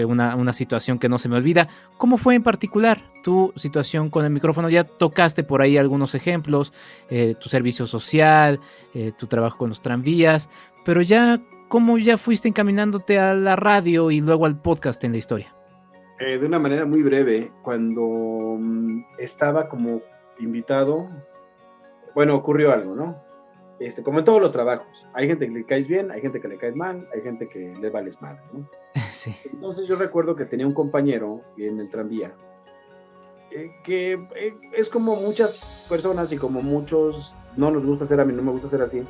una situación que no se me olvida. ¿Cómo fue en particular tu situación con el micrófono? Ya tocaste por ahí algunos ejemplos, tu servicio social, tu trabajo con los tranvías, pero ya, ¿cómo ya fuiste encaminándote a la radio y luego al podcast en la historia? De una manera muy breve, cuando estaba como invitado, bueno, ocurrió algo, ¿no? Como en todos los trabajos, hay gente que le caes bien, hay gente que le caes mal, hay gente que le vales mal, ¿no? Sí. Entonces yo recuerdo que tenía un compañero en el tranvía, que es como muchas personas y como muchos, no nos gusta ser, a mí no me gusta ser así,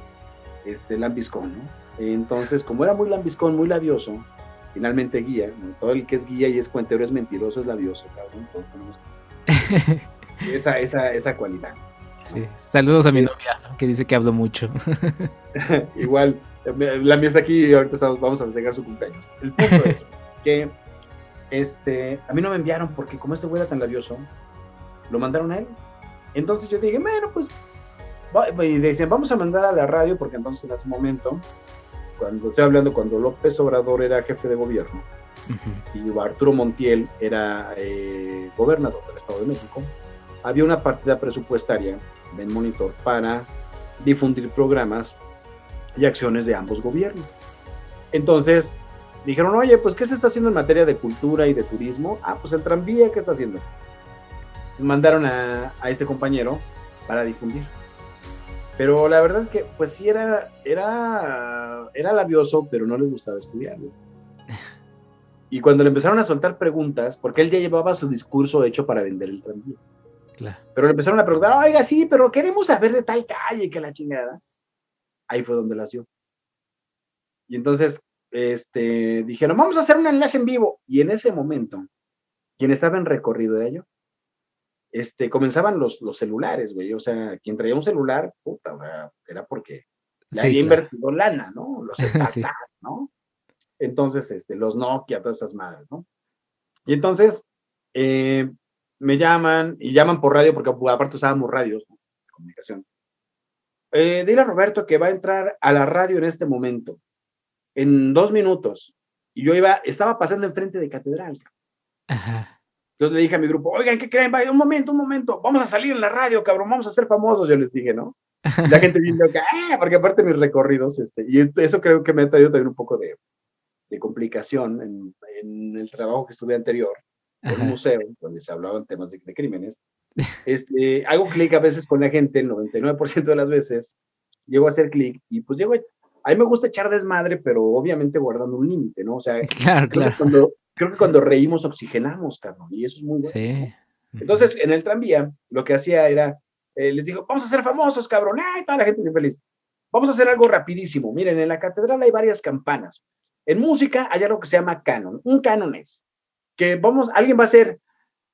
lambiscón, ¿no? Entonces, como era muy lambiscón, muy labioso, finalmente guía, ¿no? Todo el que es guía y es cuentero es mentiroso, es labioso, cabrón, todos tenemos esa cualidad. Sí. Saludos a mi novia, que dice que hablo mucho. Igual, la mía está aquí y ahorita vamos a festejar su cumpleaños. El punto es que a mí no me enviaron porque como este güey era tan labioso, lo mandaron a él. Entonces yo dije, bueno, pues, y decían, vamos a mandar a la radio, porque entonces en ese momento, cuando López Obrador era jefe de gobierno, y Arturo Montiel era gobernador del Estado de México, había una partida presupuestaria en Monitor para difundir programas y acciones de ambos gobiernos. Entonces dijeron, oye, pues ¿qué se está haciendo en materia de cultura y de turismo? Pues el tranvía, ¿qué está haciendo? Mandaron a este compañero para difundir. Pero la verdad es que pues sí era labioso, pero no le gustaba estudiar, ¿no? Y cuando le empezaron a soltar preguntas, porque él ya llevaba su discurso hecho para vender el tranvía. Claro. Pero le empezaron a preguntar, oiga, sí, pero queremos saber de tal calle, que la chingada. Ahí fue donde nació. Y entonces, dijeron, vamos a hacer un enlace en vivo. Y en ese momento, quien estaba en recorrido era yo. Comenzaban los celulares, güey. O sea, quien traía un celular, puta, era porque le había invertido lana, ¿no? Los startups, sí. ¿no? Entonces, los Nokia, todas esas madres, ¿no? Y entonces, me llaman por radio, porque aparte usábamos radios, ¿no? De comunicación. Dile a Roberto que va a entrar a la radio en este momento, en 2 minutos. Y yo estaba pasando enfrente de Catedral. Ajá. Entonces le dije a mi grupo, oigan, ¿qué creen? Un momento, vamos a salir en la radio, cabrón, vamos a ser famosos, yo les dije, ¿no? La gente viendo que, porque aparte mis recorridos, y eso creo que me ha traído también un poco de complicación en el trabajo que estuve anterior, en un museo, donde se hablaban temas de crímenes. Hago clic a veces con la gente, el 99% de las veces, llego a hacer clic, y pues a mí me gusta echar desmadre, pero obviamente guardando un límite, ¿no? O sea, creo que cuando reímos oxigenamos, cabrón, y eso es muy bueno. Sí. ¿No? Entonces, en el tranvía, lo que hacía era, les digo, vamos a ser famosos, cabrón, y toda la gente bien feliz. Vamos a hacer algo rapidísimo. Miren, en la catedral hay varias campanas. En música hay algo que se llama canon. Un canon es que alguien va a hacer,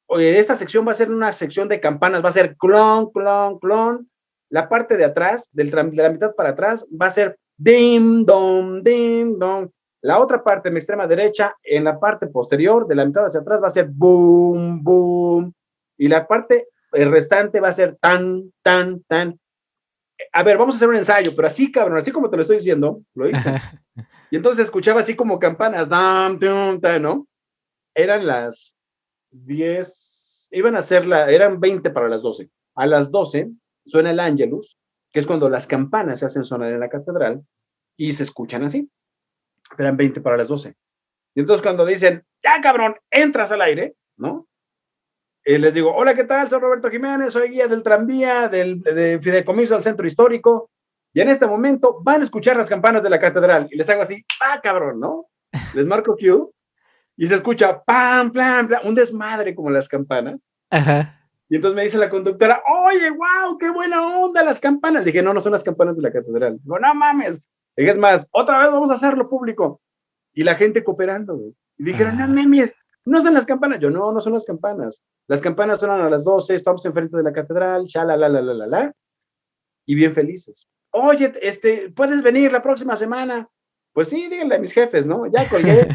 esta sección va a ser una sección de campanas, va a ser clon, clon, clon. La parte de atrás, de la mitad para atrás, va a ser dim, dom, dim, dom. La otra parte, en mi extrema derecha, en la parte posterior, de la mitad hacia atrás, va a ser boom, boom. Y la parte restante va a ser tan, tan, tan. A ver, vamos a hacer un ensayo, pero así, cabrón, así como te lo estoy diciendo, lo hice. Y entonces escuchaba así como campanas, ¿no? Eran las 10, eran 20 para las 12. A las 12 suena el Ángelus, que es cuando las campanas se hacen sonar en la catedral, y se escuchan así. Eran 20 para las 12. Y entonces cuando dicen, ya cabrón, entras al aire, ¿no? Les digo, hola, ¿qué tal? Soy Roberto Jiménez, soy guía del tranvía, de Fideicomiso al Centro Histórico, y en este momento van a escuchar las campanas de la catedral. Y les hago así, cabrón, ¿no? Les marco Q, y se escucha, pam, pam, pam, un desmadre como las campanas. Ajá. Y entonces me dice la conductora, oye, wow, qué buena onda las campanas. Dije, no son las campanas de la catedral. Digo, no mames. Dije, es más, otra vez vamos a hacerlo público. Y la gente cooperando, güey. Y dijeron, no mames, no son las campanas. Yo, no son las campanas. Las campanas suenan a las 12, estamos enfrente de la catedral, la. Y bien felices. Oye, ¿puedes venir la próxima semana? Pues sí, díganle a mis jefes, ¿no? Ya colgué.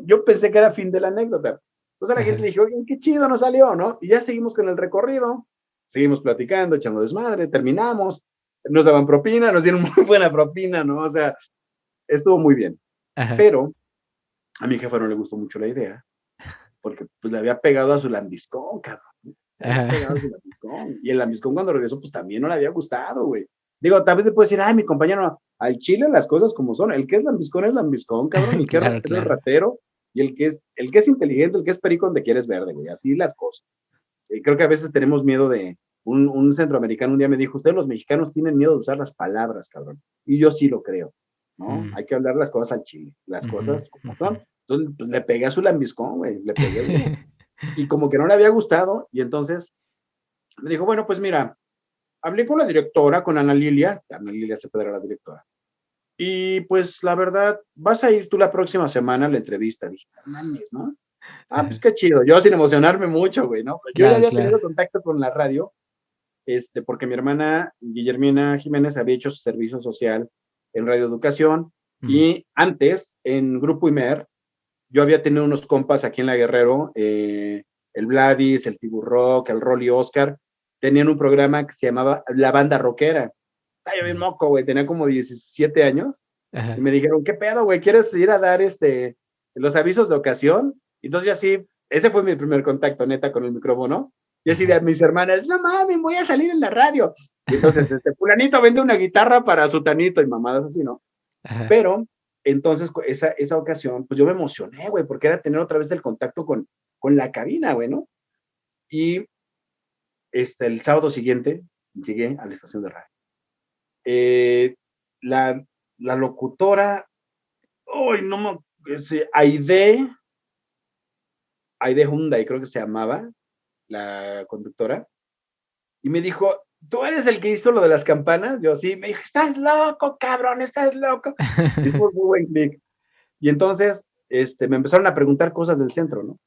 Yo pensé que era fin de la anécdota. Entonces a la gente le dije, oye, qué chido nos salió, ¿no? Y ya seguimos con el recorrido. Seguimos platicando, echando desmadre, terminamos. nos daban propina, nos dieron muy buena propina, ¿no? O sea, estuvo muy bien. Ajá. Pero a mi jefa no le gustó mucho la idea, porque pues le había pegado a su lambiscón, cabrón. Le había pegado a su lambiscón. Y el lambiscón cuando regresó, pues también no le había gustado, güey. Digo, tal vez te puedes decir, ay, mi compañero, no. Al chile las cosas como son. El que es lambiscón, cabrón. El que Claro, es ratero, es claro. ratero. Y el que es inteligente, el que es perico donde quieres verde, güey. Así las cosas. Y creo que a veces tenemos miedo de. Un centroamericano un día me dijo, ustedes los mexicanos tienen miedo de usar las palabras, cabrón. Y yo sí lo creo, ¿no? Hay que hablar las cosas al chile, las cosas como son. Entonces, pues, le pegué a su lambiscón, güey, le pegué, güey. Y como que no le había gustado, y entonces me dijo, bueno, pues mira, hablé con la directora, con Ana Lilia Cepeda era la directora, y pues la verdad, vas a ir tú la próxima semana a la entrevista. Dije, no mames, ¿no? Ah, pues qué chido, yo sin emocionarme mucho, güey, ¿no? Yo ya Claro, había claro. tenido contacto con la radio, porque mi hermana Guillermina Jiménez había hecho su servicio social en Radio Educación, y antes, en Grupo Imer, yo había tenido unos compas aquí en La Guerrero, el Vladis, el Tiburrock, el Rolly Oscar, tenían un programa que se llamaba La Banda Rockera. Estaba yo bien moco, güey, tenía como 17 años, Ajá. y me dijeron, ¿qué pedo, güey? ¿Quieres ir a dar los avisos de ocasión? Entonces yo así, ese fue mi primer contacto, neta, con el micrófono. Yo así de a mis hermanas, no mames, voy a salir en la radio. Y entonces, fulanito vende una guitarra para sutanito y mamadas así, ¿no? Ajá. Pero, entonces, esa ocasión, pues yo me emocioné, güey, porque era tener otra vez el contacto con la cabina, güey, ¿no? Y el sábado siguiente llegué a la estación de radio. La locutora, uy, no me, Aide Hyundai, creo que se llamaba, la conductora, y me dijo, ¿tú eres el que hizo lo de las campanas? Yo sí, me dijo, estás loco, cabrón, estás loco. Hicimos muy buen clic. Y entonces, me empezaron a preguntar cosas del centro, ¿no?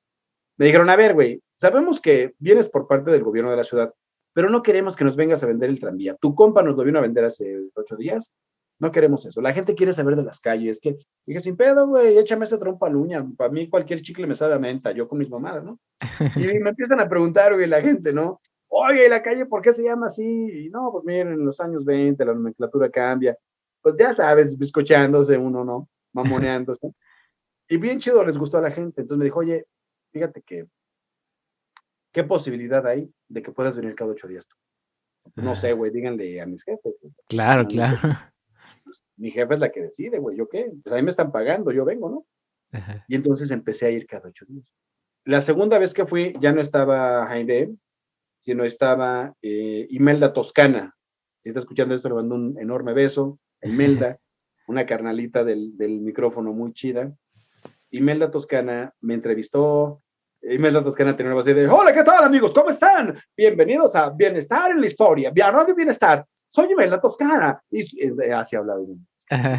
Me dijeron, a ver, güey, sabemos que vienes por parte del gobierno de la ciudad, pero no queremos que nos vengas a vender el tranvía. Tu compa nos lo vino a vender hace 8 días. No queremos eso. La gente quiere saber de las calles. Dije, sin pedo, güey, échame ese trompa al uña. Para mí cualquier chicle me sabe a menta, yo con mis mamadas, ¿no? Y me empiezan a preguntar, güey, la gente, ¿no? Oye, la calle, ¿por qué se llama así? Y no, pues miren, en los años 20 la nomenclatura cambia. Pues ya sabes, bizcochándose uno, ¿no? Mamoneándose. Y bien chido les gustó a la gente. Entonces me dijo, oye, fíjate que, ¿qué posibilidad hay de que puedas venir cada 8 días tú? No sé, güey, díganle a mis jefes. Claro, claro. Pues, mi jefe es la que decide, güey, ¿yo qué? Pues a mí me están pagando, yo vengo, ¿no? Ajá. Y entonces empecé a ir cada 8 días. La segunda vez que fui, ya no estaba Jaime, sino estaba Imelda Toscana. Si está escuchando esto, le mando un enorme beso. Imelda, una carnalita del micrófono muy chida. Imelda Toscana me entrevistó. Imelda Toscana tenía una voz de, hola, ¿qué tal, amigos? ¿Cómo están? Bienvenidos a Bienestar en la Historia, Radio Bienestar. Soy Imelda Toscana. Y así hablaba.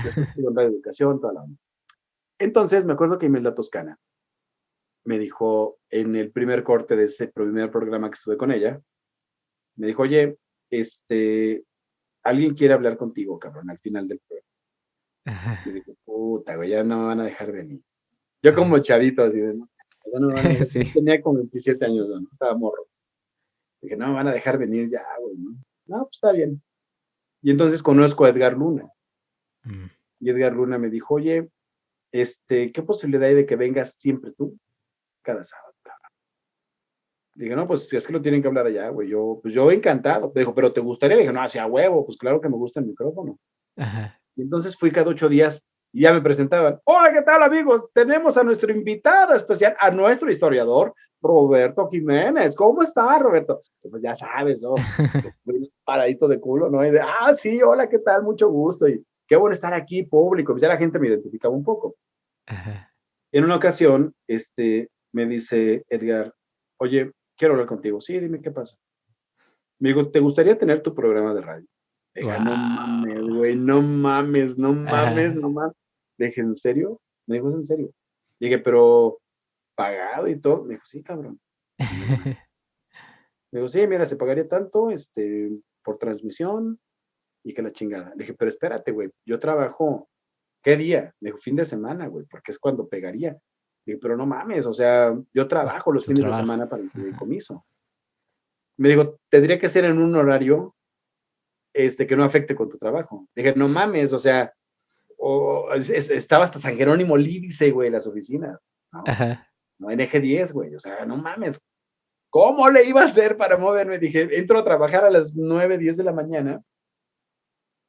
Después estuve en Radio Educación, toda la onda. Entonces, me acuerdo que Imelda Toscana me dijo en el primer corte de ese primer programa que estuve con ella, me dijo, oye, alguien quiere hablar contigo, cabrón, al final del programa. Me dijo, puta, güey, ya no me van a dejar venir. Yo como chavito, así de, no, ya no me van a dejar. Sí. Tenía como 27 años, ¿no? Estaba morro. Dije, no me van a dejar venir ya, güey, ¿no? No, pues está bien. Y entonces conozco a Edgar Luna. Y Edgar Luna me dijo, oye, ¿qué posibilidad hay de que vengas siempre tú? Cada sábado. Dije, no, pues es que lo tienen que hablar allá, güey. Yo encantado. Me dijo, pero ¿te gustaría? Le dije, no, hacia huevo, pues claro que me gusta el micrófono. Ajá. Y entonces fui cada 8 días y ya me presentaban. Hola, ¿qué tal, amigos? Tenemos a nuestro invitado especial, a nuestro historiador, Roberto Jiménez. ¿Cómo está, Roberto? Pues ya sabes, ¿no? Paradito de culo, ¿no? Y de, sí, hola, ¿qué tal? Mucho gusto. Y qué bueno estar aquí, público. Pues ya la gente me identificaba un poco. Ajá. En una ocasión, me dice Edgar, oye, quiero hablar contigo. Sí, dime qué pasa. Me digo, ¿te gustaría tener tu programa de radio? Dije, wow. No mames, güey, no mames. Dije, ¿en serio? Me dijo, ¿es en serio? Dije, pero pagado y todo. Me dijo, sí, cabrón. Me dijo, sí, mira, se pagaría tanto, por transmisión y que la chingada. Le dije, pero espérate, güey, yo trabajo, ¿qué día? Me dijo, fin de semana, güey, porque es cuando pegaría. Le dije, pero no mames, o sea, yo trabajo los fines de semana para el fideicomiso. Me dijo, tendría que ser en un horario que no afecte con tu trabajo. Dije, no mames, o sea, estaba hasta San Jerónimo Lídice, güey, las oficinas, ¿no? Ajá. No en Eje 10, güey, o sea, no mames, ¿cómo le iba a hacer para moverme? Dije, entro a trabajar a las 9, 10 de la mañana.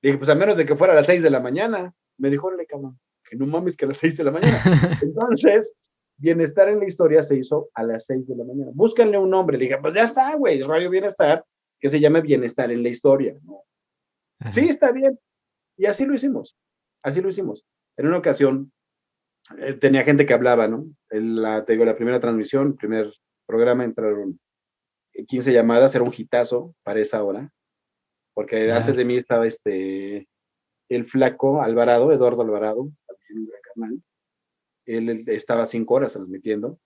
Dije, pues a menos de que fuera a las 6 de la mañana. Me dijo, órale, cabrón, que no mames que a las 6 de la mañana. Entonces, Bienestar en la Historia se hizo a las 6 de la mañana. Búscanle un nombre. Le dije, pues ya está, güey, Radio Bienestar, que se llame Bienestar en la Historia, ¿no? Ajá. Sí, está bien. Y así lo hicimos. En una ocasión, tenía gente que hablaba, ¿no? Te digo, la primera transmisión, el primer programa, entraron 15 llamadas, era un hitazo para esa hora, porque claro, antes de mí estaba el flaco Alvarado, Eduardo Alvarado, también un gran canal. Él estaba 5 horas transmitiendo,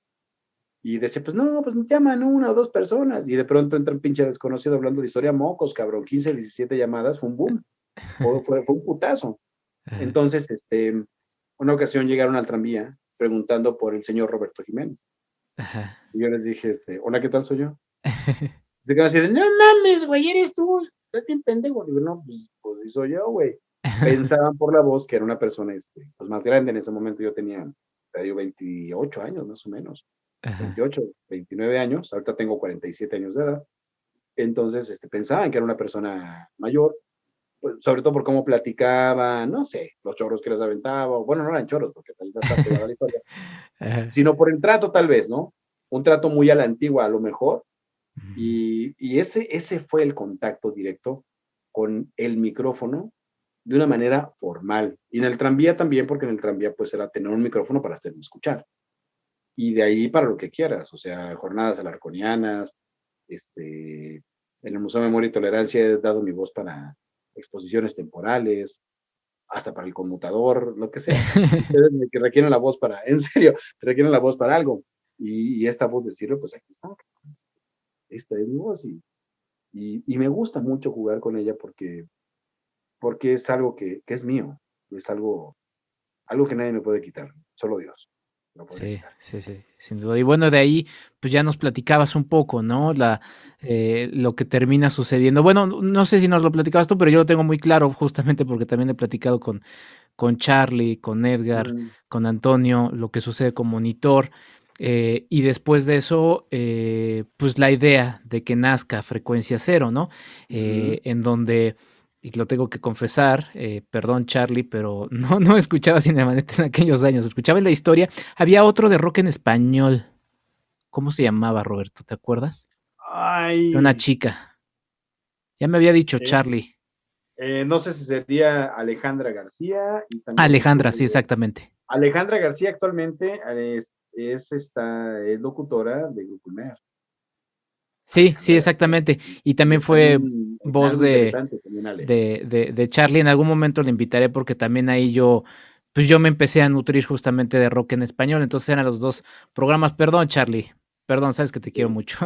y decía, pues no, pues me llaman 1 o 2 personas, y de pronto entra un pinche desconocido hablando de historia, mocos, cabrón, 15, 17 llamadas, fue un boom, fue un putazo. Entonces, una ocasión llegaron al tranvía preguntando por el señor Roberto Jiménez. Ajá. Y yo les dije, hola, ¿qué tal? Soy yo. Se quedaron así de, no mames, güey, eres tú, estás bien pendejo. Digo, no, pues soy yo, güey. Pensaban por la voz que era una persona pues más grande. En ese momento yo tenía, te digo, 28 años más o menos. Ajá. 28, 29 años. Ahorita tengo 47 años de edad. Entonces, pensaban que era una persona mayor, pues, sobre todo por cómo platicaba, no sé, los chorros que les aventaba. Bueno, no eran chorros, porque tal vez está pegada la historia. Ajá. Sino por el trato, tal vez, ¿no? Un trato muy a la antigua, a lo mejor. Y ese fue el contacto directo con el micrófono de una manera formal. Y en el tranvía también, porque en el tranvía pues era tener un micrófono para hacerme escuchar. Y de ahí para lo que quieras, o sea, jornadas alarconianas, en el Museo de Memoria y Tolerancia he dado mi voz para exposiciones temporales, hasta para el conmutador, lo que sea. Si ustedes que requieren la voz para, en serio, te requieren la voz para algo. Y esta voz decirlo, pues aquí está. Esta es mi voz y me gusta mucho jugar con ella porque es algo que es mío, es algo que nadie me puede quitar, solo Dios. Sí, sin duda. Y bueno, de ahí, pues ya nos platicabas un poco, ¿no? Lo que termina sucediendo. Bueno, no sé si nos lo platicabas tú, pero yo lo tengo muy claro, justamente porque también he platicado con Charlie, con Edgar, con Antonio, lo que sucede con Monitor. Y después de eso, pues la idea de que nazca Frecuencia Cero, ¿no? En donde, y lo tengo que confesar, perdón Charlie, pero no escuchaba Cinemanet en aquellos años, escuchaba en la historia. Había otro de rock en español. ¿Cómo se llamaba, Roberto? ¿Te acuerdas? Ay. Una chica. Ya me había dicho Charlie. No sé si sería Alejandra García. Y también Alejandra, sí, exactamente. Alejandra García actualmente es locutora de Grupo Imer. Sí, exactamente. Y también fue voz de Charlie. En algún momento le invitaré porque también ahí yo me empecé a nutrir justamente de rock en español. Entonces eran los 2 programas. Perdón, Charlie. Perdón, sabes que te quiero mucho.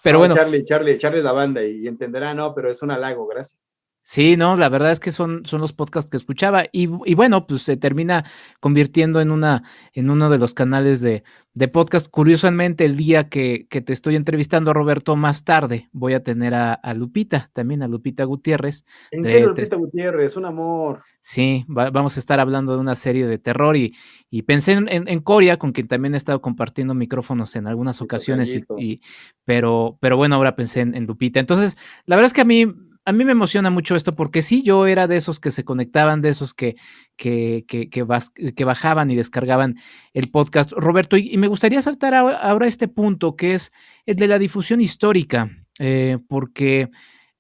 Pero bueno. Charlie es la banda y entenderá, no, pero es un halago, gracias. Sí, no, la verdad es que son los podcasts que escuchaba y bueno, pues se termina convirtiendo en uno de los canales de podcast. Curiosamente, el día que te estoy entrevistando, Roberto, más tarde voy a tener a Lupita, también a Lupita Gutiérrez. ¿En serio, Lupita Gutiérrez? Un amor. Sí, vamos a estar hablando de una serie de terror y pensé en Coria, con quien también he estado compartiendo micrófonos en algunas ocasiones, pero bueno, ahora pensé en Lupita. Entonces, la verdad es que a mí me emociona mucho esto porque sí, yo era de esos que se conectaban, de esos que bajaban y descargaban el podcast, Roberto, y me gustaría saltar ahora a este punto que es el de la difusión histórica, porque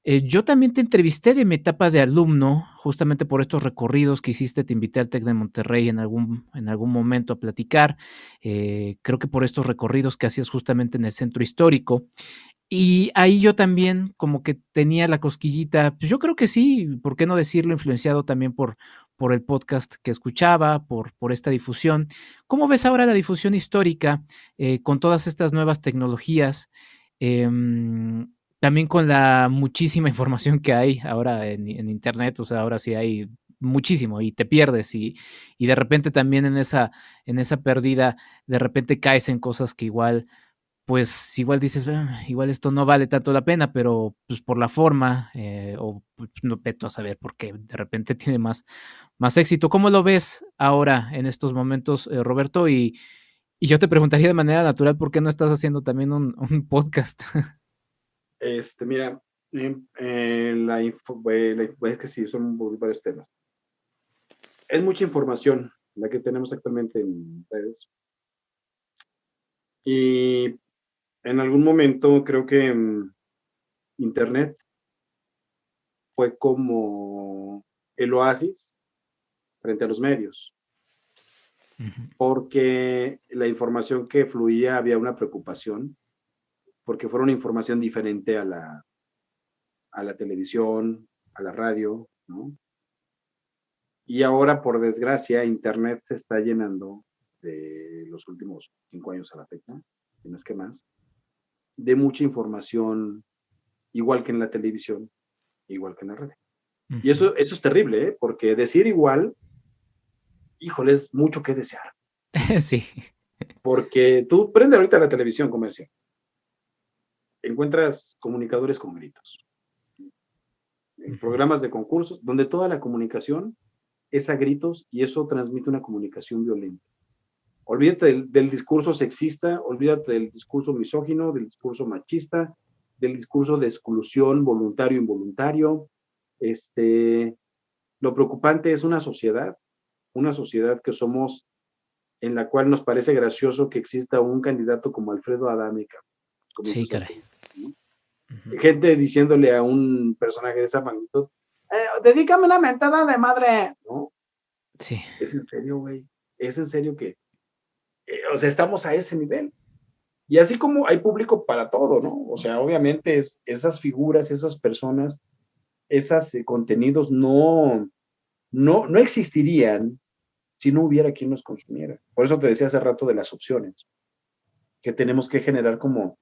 yo también te entrevisté de mi etapa de alumno, justamente por estos recorridos que hiciste, te invité al TEC de Monterrey en algún momento a platicar, creo que por estos recorridos que hacías justamente en el centro histórico. Y ahí yo también como que tenía la cosquillita, pues yo creo que sí, ¿por qué no decirlo? Influenciado también por el podcast que escuchaba, por esta difusión. ¿Cómo ves ahora la difusión histórica con todas estas nuevas tecnologías? También con la muchísima información que hay ahora en internet, o sea, ahora sí hay muchísimo y te pierdes y de repente también en esa pérdida, de repente caes en cosas que igual pues igual dices, igual esto no vale tanto la pena, pero pues por la forma, o pues, no peto a saber por qué de repente tiene más éxito. ¿Cómo lo ves ahora en estos momentos, Roberto? Y yo te preguntaría de manera natural, ¿por qué no estás haciendo también un podcast? Mira, es que sí, son varios temas. Es mucha información la que tenemos actualmente en redes. Y en algún momento creo que Internet fue como el oasis frente a los medios, Ujú. porque la información que fluía había una preocupación, porque fuera una información diferente a la televisión, a la radio, ¿no? Y ahora, por desgracia, Internet se está llenando de los últimos 5 años a la fecha, si no es que más, de mucha información, igual que en la televisión, igual que en la radio. Y Ujú. eso es terrible, ¿eh? Porque decir igual, híjole, es mucho que desear. Sí. Porque tú prende ahorita la televisión comercial, encuentras comunicadores con gritos, en Ujú. programas de concursos, donde toda la comunicación es a gritos y eso transmite una comunicación violenta. Olvídate del discurso sexista, olvídate del discurso misógino, del discurso machista, del discurso de exclusión voluntario e involuntario. Lo preocupante es una sociedad que somos, en la cual nos parece gracioso que exista un candidato como Alfredo Adame, Sí, comienzos a caray. política, ¿no? Ujú. Gente diciéndole a un personaje de esa magnitud, dedícame una mentada de madre, ¿no? Sí. Es en serio, güey, es en serio que, o sea, estamos a ese nivel. Y así como hay público para todo, ¿no? O sea, obviamente esas figuras, esas personas, esos contenidos no existirían si no hubiera quien los consumiera. Por eso te decía hace rato de las opciones que tenemos que generar como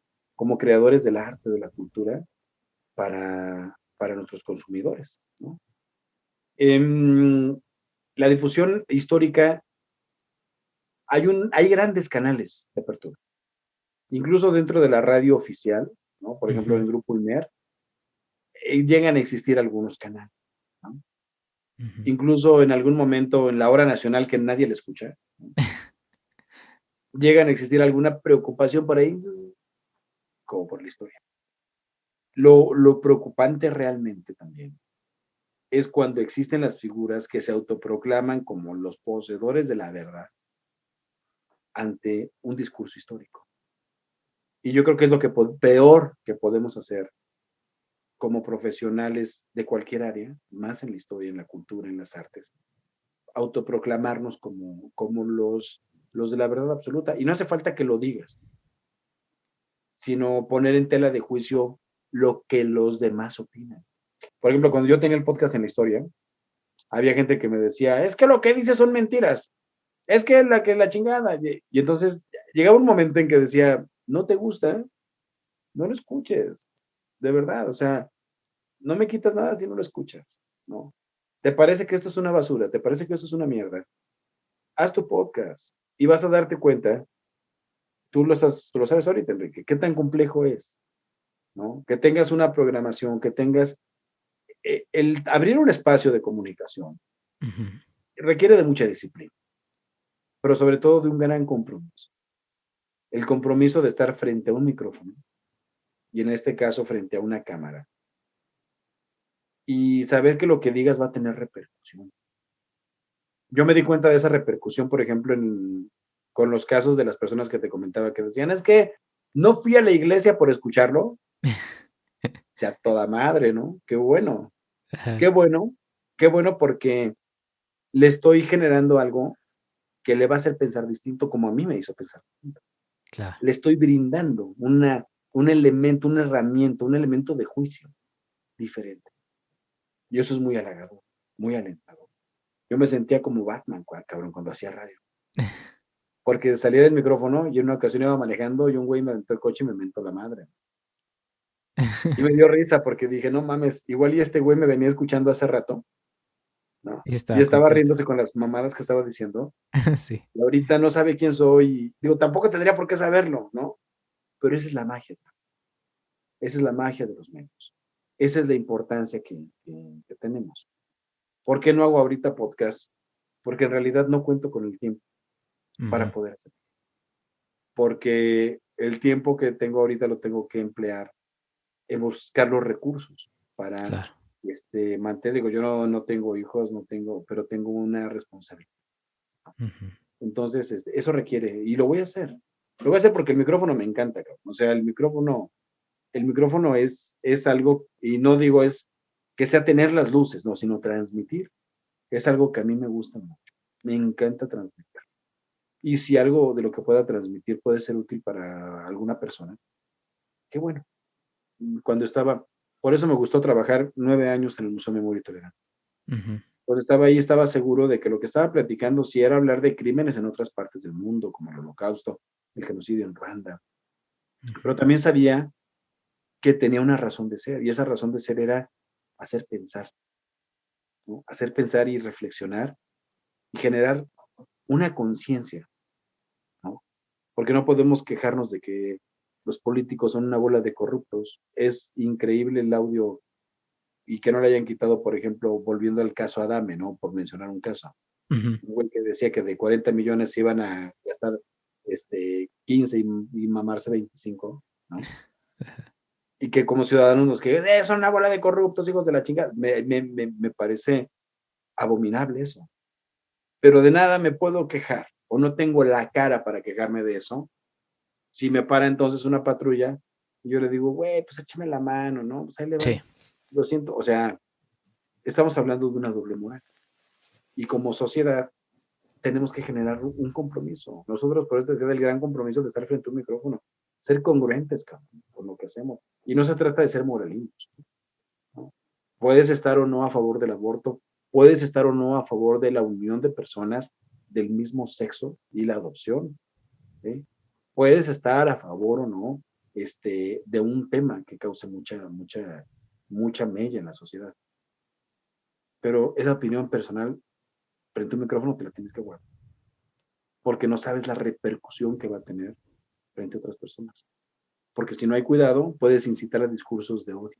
creadores del arte, de la cultura, para nuestros consumidores, ¿no? La difusión histórica, hay grandes canales de apertura, incluso dentro de la radio oficial, ¿no? Por ejemplo, Ujú. en Grupo Ulmer, llegan a existir algunos canales, ¿no? Ujú. Incluso en algún momento en la hora nacional que nadie le escucha, ¿no? Llegan a existir alguna preocupación por ahí, como por la historia. Lo preocupante realmente también es cuando existen las figuras que se autoproclaman como los poseedores de la verdad ante un discurso histórico. Y yo creo que es lo que peor que podemos hacer como profesionales de cualquier área, más en la historia, en la cultura, en las artes, autoproclamarnos como los de la verdad absoluta. Y no hace falta que lo digas, sino poner en tela de juicio lo que los demás opinan. Por ejemplo, cuando yo tenía el podcast en la historia, había gente que me decía, es que lo que dices son mentiras, es que la chingada. Y entonces llegaba un momento en que decía, no te gusta, no lo escuches, de verdad, o sea, no me quitas nada si no lo escuchas, ¿no? ¿Te parece que esto es una basura? ¿Te parece que esto es una mierda? Haz tu podcast y vas a darte cuenta, tú lo sabes ahorita, Enrique, qué tan complejo es, ¿no? Que tengas una programación, que tengas el abrir un espacio de comunicación Ujú. requiere de mucha disciplina, pero sobre todo de un gran compromiso. El compromiso de estar frente a un micrófono y en este caso frente a una cámara y saber que lo que digas va a tener repercusión. Yo me di cuenta de esa repercusión, por ejemplo, con los casos de las personas que te comentaba que decían, es que no fui a la iglesia por escucharlo, sea toda madre, ¿no? Ajá. qué bueno, qué bueno porque le estoy generando algo que le va a hacer pensar distinto como a mí me hizo pensar distinto. Claro. Le estoy brindando un elemento, una herramienta, un elemento de juicio diferente. Y eso es muy halagador, muy alentador. Yo me sentía como Batman, cabrón, cuando hacía radio. Porque salía del micrófono y en una ocasión iba manejando y un güey me aventó el coche y me mentó la madre. Y me dio risa porque dije, no mames, igual y este güey me venía escuchando hace rato, ¿no? Y Y estaba estaba contento. riéndose con las mamadas que estaba diciendo. Sí. Y ahorita no sabe quién soy. Y, digo, tampoco tendría por qué saberlo, ¿no? Pero esa es la magia. Esa es la magia de los medios. Esa es la importancia que tenemos. ¿Por qué no hago ahorita podcast? Porque en realidad no cuento con el tiempo para poder hacerlo. Porque el tiempo que tengo ahorita lo tengo que emplear en buscar los recursos para mantener. Digo, yo no tengo hijos, pero tengo una responsabilidad. Entonces, eso requiere, y lo voy a hacer. Lo voy a hacer porque el micrófono me encanta, cabrón. O sea, el micrófono es algo, y no digo es que sea tener las luces, no, sino transmitir. Es algo que a mí me gusta mucho. Me encanta transmitir. Y si algo de lo que pueda transmitir puede ser útil para alguna persona, qué bueno. Por eso me gustó trabajar 9 años en el Museo de Memoria y Tolerancia. Cuando estaba ahí, estaba seguro de que lo que estaba platicando sí era hablar de crímenes en otras partes del mundo, como el Holocausto, el genocidio en Ruanda. Pero también sabía que tenía una razón de ser, y esa razón de ser era hacer pensar, ¿no? Hacer pensar y reflexionar y generar una conciencia, ¿no? Porque no podemos quejarnos de que los políticos son una bola de corruptos. Es increíble el audio y que no le hayan quitado, por ejemplo, volviendo al caso Adame, ¿no? Por mencionar un caso. Un güey que decía que de 40 millones se iban a gastar 15 y mamarse 25, ¿no? Y que como ciudadanos nos que son una bola de corruptos, hijos de la chingada. Me parece abominable eso. Pero de nada me puedo quejar, o no tengo la cara para quejarme de eso. Si me para entonces una patrulla, y yo le digo, güey, pues échame la mano, ¿no? Pues ahí le va. Sí. Lo siento, o sea, estamos hablando de una doble moral. Y como sociedad, tenemos que generar un compromiso. Nosotros, por eso decía del gran compromiso de estar frente a un micrófono, ser congruentes, cabrón, con lo que hacemos. Y no se trata de ser moralinos, ¿no? Puedes estar o no a favor del aborto, puedes estar o no a favor de la unión de personas del mismo sexo y la adopción, ¿sí? Puedes estar a favor o no de un tema que cause mucha mella en la sociedad. Pero esa opinión personal frente a un micrófono te la tienes que guardar. Porque no sabes la repercusión que va a tener frente a otras personas. Porque si no hay cuidado, puedes incitar a discursos de odio.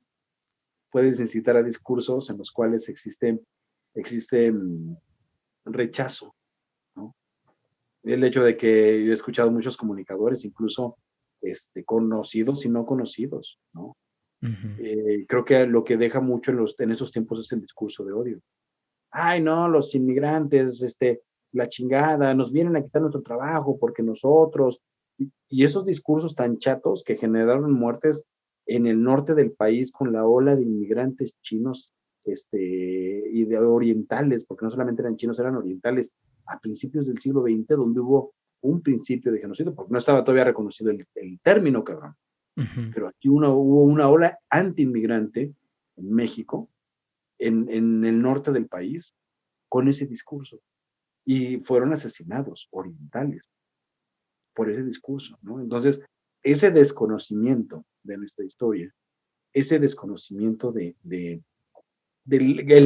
Puedes incitar a discursos en los cuales existe rechazo, ¿no? El hecho de que yo he escuchado muchos comunicadores, incluso conocidos y no conocidos, ¿no? Creo que lo que deja mucho en esos tiempos es el discurso de odio. Ay, no, los inmigrantes, la chingada, nos vienen a quitar nuestro trabajo porque nosotros, y esos discursos tan chatos que generaron muertes en el norte del país con la ola de inmigrantes chinos y de orientales, porque no solamente eran chinos, eran orientales, a principios del siglo XX, donde hubo un principio de genocidio, porque no estaba todavía reconocido el término, cabrón. Pero aquí hubo una ola anti-inmigrante en México, en el norte del país, con ese discurso. Y fueron asesinados orientales por ese discurso, ¿no? Entonces, ese desconocimiento de nuestra historia, ese desconocimiento del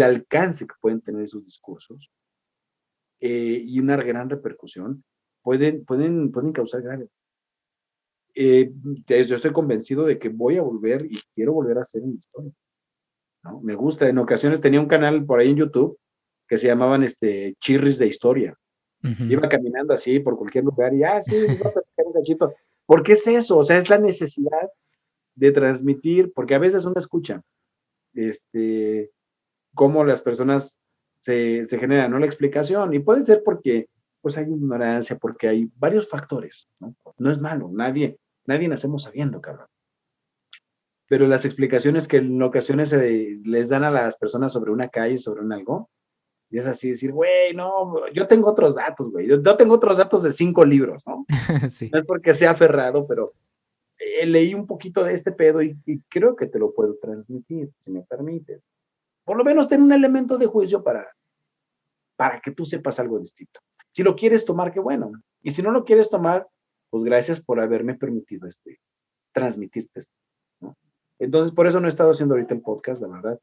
alcance que pueden tener esos discursos y una gran repercusión, pueden causar graves. Yo estoy convencido de que voy a volver y quiero volver a hacer mi historia, ¿no? Me gusta, en ocasiones tenía un canal por ahí en YouTube que se llamaban Chirris de Historia. Iba caminando así por cualquier lugar y sí, les voy a platicar un cachito. ¿Por qué es eso? O sea, es la necesidad de transmitir, porque a veces uno escucha cómo las personas se generan, ¿no? La explicación, y puede ser porque pues hay ignorancia, porque hay varios factores, ¿no? No es malo, nadie nacemos sabiendo, cabrón. Pero las explicaciones que en ocasiones les dan a las personas sobre una calle, sobre un algo, y es así decir, güey, no, yo tengo otros datos, güey. Yo tengo otros datos de 5 libros, ¿no? Sí. No es porque sea aferrado, pero leí un poquito de este pedo y creo que te lo puedo transmitir, si me permites. Por lo menos ten un elemento de juicio para que tú sepas algo distinto. Si lo quieres tomar, qué bueno. Y si no lo quieres tomar, pues gracias por haberme permitido transmitirte esto, ¿no? Entonces, por eso no he estado haciendo ahorita el podcast, la verdad.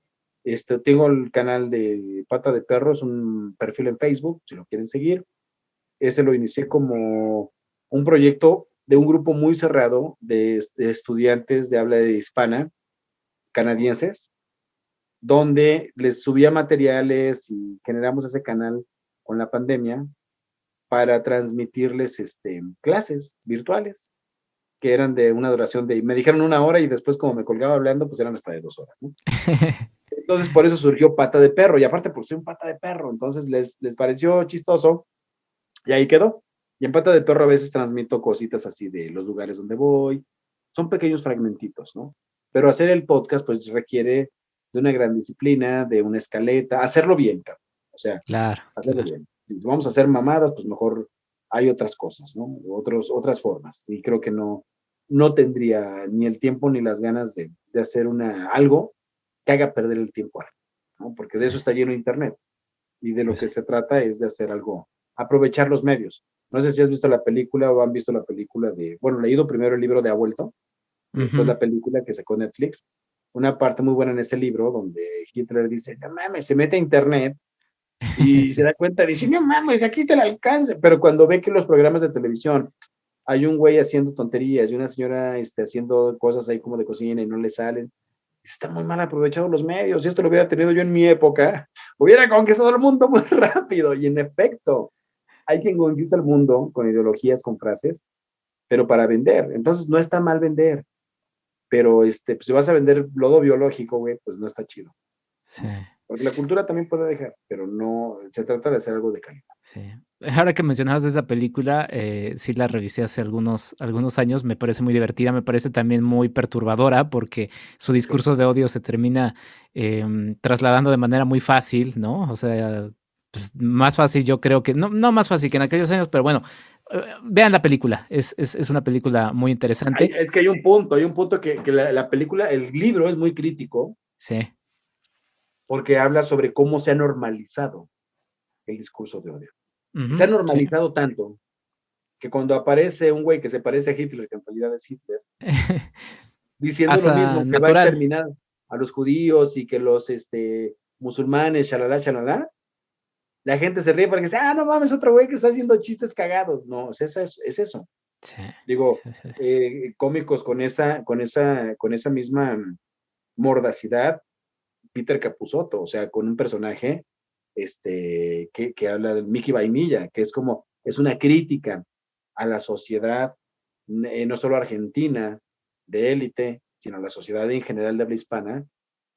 Tengo el canal de Pata de Perro, es un perfil en Facebook, si lo quieren seguir. Ese lo inicié como un proyecto de un grupo muy cerrado de estudiantes de habla hispana, canadienses, donde les subía materiales y generamos ese canal con la pandemia para transmitirles clases virtuales que eran de una duración me dijeron 1 hora y después como me colgaba hablando, pues eran hasta de 2 horas, ¿no? Entonces por eso surgió Pata de Perro, y aparte porque soy un pata de perro, entonces les pareció chistoso y ahí quedó. Y en Pata de Perro a veces transmito cositas así de los lugares donde voy, son pequeños fragmentitos, ¿no? Pero hacer el podcast pues requiere de una gran disciplina, de una escaleta, hacerlo bien, cabrón. O sea, Claro, hacerlo claro. bien. Si vamos a hacer mamadas, pues mejor hay otras cosas, ¿no? Otras formas. Y creo que no tendría ni el tiempo ni las ganas de hacer algo que haga perder el tiempo, ¿no? Porque de Sí, eso está lleno Internet. Y de lo pues que sí. se trata es de hacer algo, aprovechar los medios. No sé si has visto la película o han visto la película leído primero el libro de Ha Vuelto, y después Ujú. la película que sacó Netflix. Una parte muy buena en ese libro donde Hitler dice, no mames, se mete a Internet y se Sí. da cuenta, dice, no mames, aquí está el alcance. Pero cuando ve que los programas de televisión hay un güey haciendo tonterías y una señora haciendo cosas ahí como de cocina y no le salen, está muy mal aprovechado los medios. Si esto lo hubiera tenido yo en mi época, hubiera conquistado el mundo muy rápido. Y en efecto, hay quien conquista el mundo con ideologías, con frases, pero para vender. Entonces no está mal vender, pero pues, si vas a vender lodo biológico, güey, pues no está chido, Sí. ¿no? Porque la cultura también puede dejar, pero no, se trata de hacer algo de calidad. Sí. Ahora que mencionabas de esa película, sí la revisé hace algunos años, me parece muy divertida, me parece también muy perturbadora porque su Sí. discurso de odio se termina trasladando de manera muy fácil, ¿no? O sea, pues más fácil yo creo que, no más fácil que en aquellos años, pero bueno, vean la película, es una película muy interesante. Es que hay un punto que la película, el libro es muy crítico Sí. porque habla sobre cómo se ha normalizado el discurso de odio. Y se Ujú, ha sí. normalizado tanto que cuando aparece un güey que se parece a Hitler, que en realidad es Hitler, diciendo lo Pasa mismo, que va a natural. exterminar a los judíos y que los musulmanes, shalala, shalala, la gente se ríe porque dice, no mames, otro güey que está haciendo chistes cagados. No, es eso. Sí, Digo, sí, sí, sí. cómicos con esa misma mordacidad, Peter Capusotto, o sea, con un personaje que habla del Mickey Vainilla, que es una crítica a la sociedad, no solo argentina, de élite, sino a la sociedad en general de habla hispana,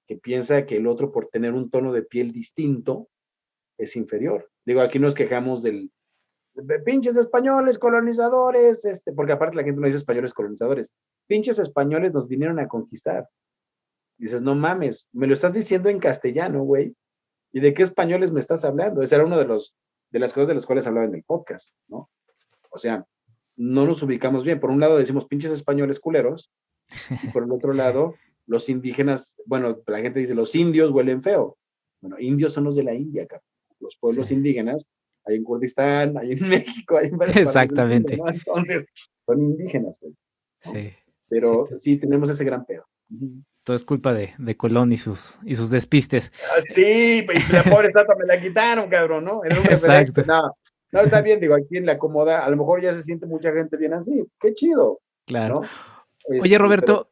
que piensa que el otro, por tener un tono de piel distinto, es inferior. Digo, aquí nos quejamos de pinches españoles colonizadores, porque aparte la gente no dice españoles colonizadores, pinches españoles nos vinieron a conquistar. Dices, no mames, me lo estás diciendo en castellano, güey. ¿Y de qué españoles me estás hablando? Esa era una de las cosas de las cuales hablaba en el podcast, ¿no? O sea, no nos ubicamos bien. Por un lado decimos pinches españoles culeros, y por el otro lado, los indígenas, bueno, la gente dice, los indios huelen feo. Bueno, indios son los de la India, cabrón. Los Sí. pueblos indígenas, hay en Kurdistán, hay en México, hay en varias partes del mundo, Exactamente. ¿no? Entonces, son indígenas, güey, ¿no? Sí. Sí, Pero sí tenemos ese gran pedo. Uh-huh. todo es culpa de Colón y sus despistes. Sí, y la pobre estatua me la quitaron, cabrón, ¿no? Era un referente, Exacto, no, está bien, digo, aquí en la acomoda, a lo mejor ya se siente mucha gente bien así, qué chido, claro. ¿no? Oye, Pero Roberto,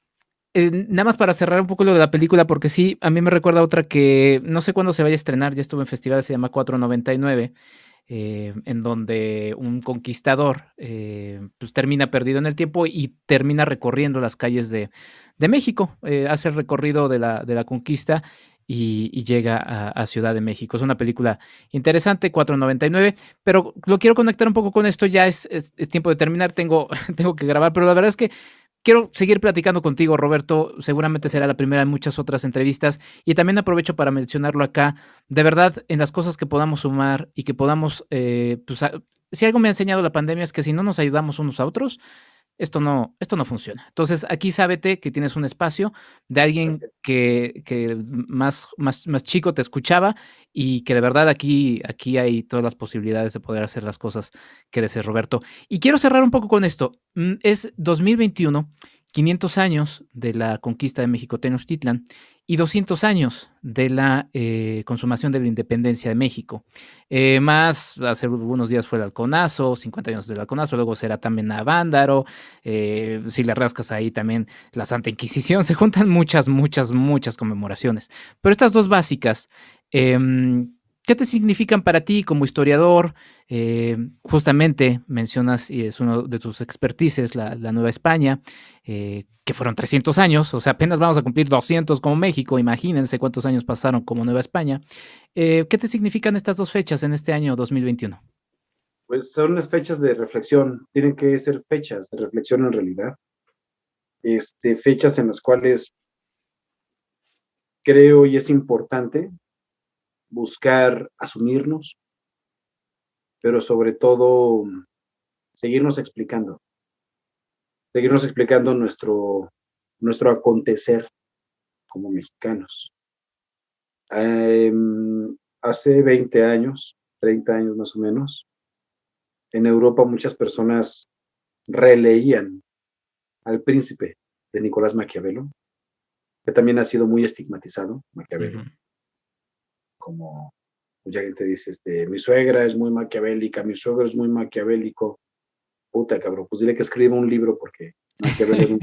nada más para cerrar un poco lo de la película, porque sí, a mí me recuerda otra que no sé cuándo se vaya a estrenar, ya estuvo en festivales, se llama 499, en donde un conquistador pues termina perdido en el tiempo y termina recorriendo las calles de México, hace el recorrido de la conquista y llega a Ciudad de México. Es una película interesante, 499, pero lo quiero conectar un poco con esto, ya es tiempo de terminar, tengo que grabar, pero la verdad es que quiero seguir platicando contigo, Roberto. Seguramente será la primera de muchas otras entrevistas. Y también aprovecho para mencionarlo acá. De verdad, en las cosas que podamos sumar y que podamos, si algo me ha enseñado la pandemia es que si no nos ayudamos unos a otros, esto no funciona. Entonces, aquí sábete que tienes un espacio de alguien gracias. que más chico te escuchaba y que de verdad aquí hay todas las posibilidades de poder hacer las cosas que desees, Roberto. Y quiero cerrar un poco con esto. Es 2021. 500 años de la conquista de México Tenochtitlan y 200 años de la consumación de la independencia de México. Más, hace algunos días fue el Halconazo, 50 años del Halconazo, luego será también Avándaro, si le rascas ahí también la Santa Inquisición, se juntan muchas conmemoraciones. Pero estas dos básicas, ¿qué te significan para ti como historiador? Justamente mencionas, y es uno de tus expertices, la Nueva España, que fueron 300 años, o sea, apenas vamos a cumplir 200 como México, imagínense cuántos años pasaron como Nueva España. ¿Qué te significan estas dos fechas en este año 2021? Pues son unas fechas de reflexión, tienen que ser fechas de reflexión en realidad, fechas en las cuales creo y es importante buscar asumirnos, pero sobre todo seguirnos explicando nuestro acontecer como mexicanos. Hace 20 años, 30 años más o menos, en Europa muchas personas releían al Príncipe de Nicolás Maquiavelo, que también ha sido muy estigmatizado, Maquiavelo. Uh-huh. Como mucha gente dice, mi suegra es muy maquiavélica, mi suegro es muy maquiavélico. Puta, cabrón, pues dile que escriba un libro porque Maquiavelo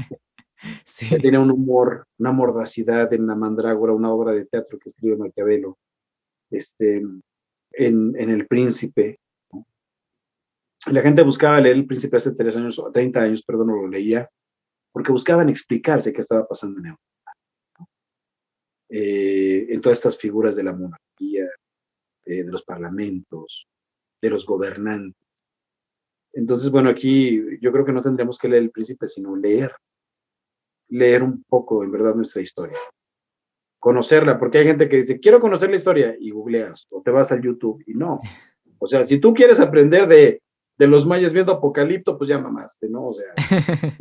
sí. Tiene un humor, una mordacidad en La Mandrágora, una obra de teatro que escribe Maquiavelo, en El Príncipe, ¿no? La gente buscaba leer El Príncipe hace 30 años, no lo leía, porque buscaban explicarse qué estaba pasando en Europa, ¿no? En todas estas figuras de la monarquía, de los parlamentos, de los gobernantes. Entonces, bueno, aquí yo creo que no tendríamos que leer El Príncipe, sino leer un poco, en verdad, nuestra historia. Conocerla, porque hay gente que dice, quiero conocer la historia, y googleas, o te vas al YouTube, y no. O sea, si tú quieres aprender de los mayas viendo Apocalipto, pues ya mamaste, ¿no? O sea,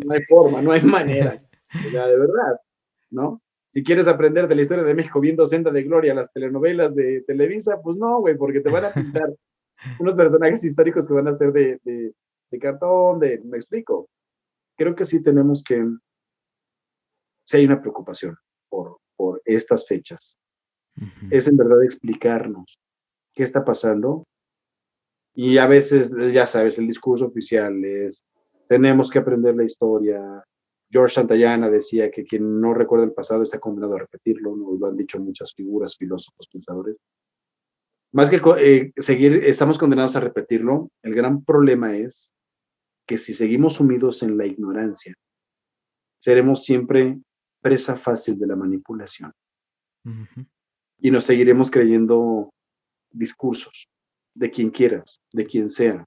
no hay forma, no hay manera. O sea, de verdad, ¿no? Si quieres aprender de la historia de México viendo Senda de Gloria, las telenovelas de Televisa, pues no, güey, porque te van a pintar unos personajes históricos que van a ser de cartón, me explico. Creo que sí tenemos que, sí hay una preocupación por estas fechas. Uh-huh. Es en verdad explicarnos qué está pasando, y a veces, ya sabes, el discurso oficial es, tenemos que aprender la historia. George Santayana decía que quien no recuerda el pasado está condenado a repetirlo, ¿no? Lo han dicho muchas figuras, filósofos, pensadores. Más que seguir, estamos condenados a repetirlo. El gran problema es que si seguimos sumidos en la ignorancia, seremos siempre presa fácil de la manipulación. Uh-huh. Y nos seguiremos creyendo discursos de quien quieras, de quien sea,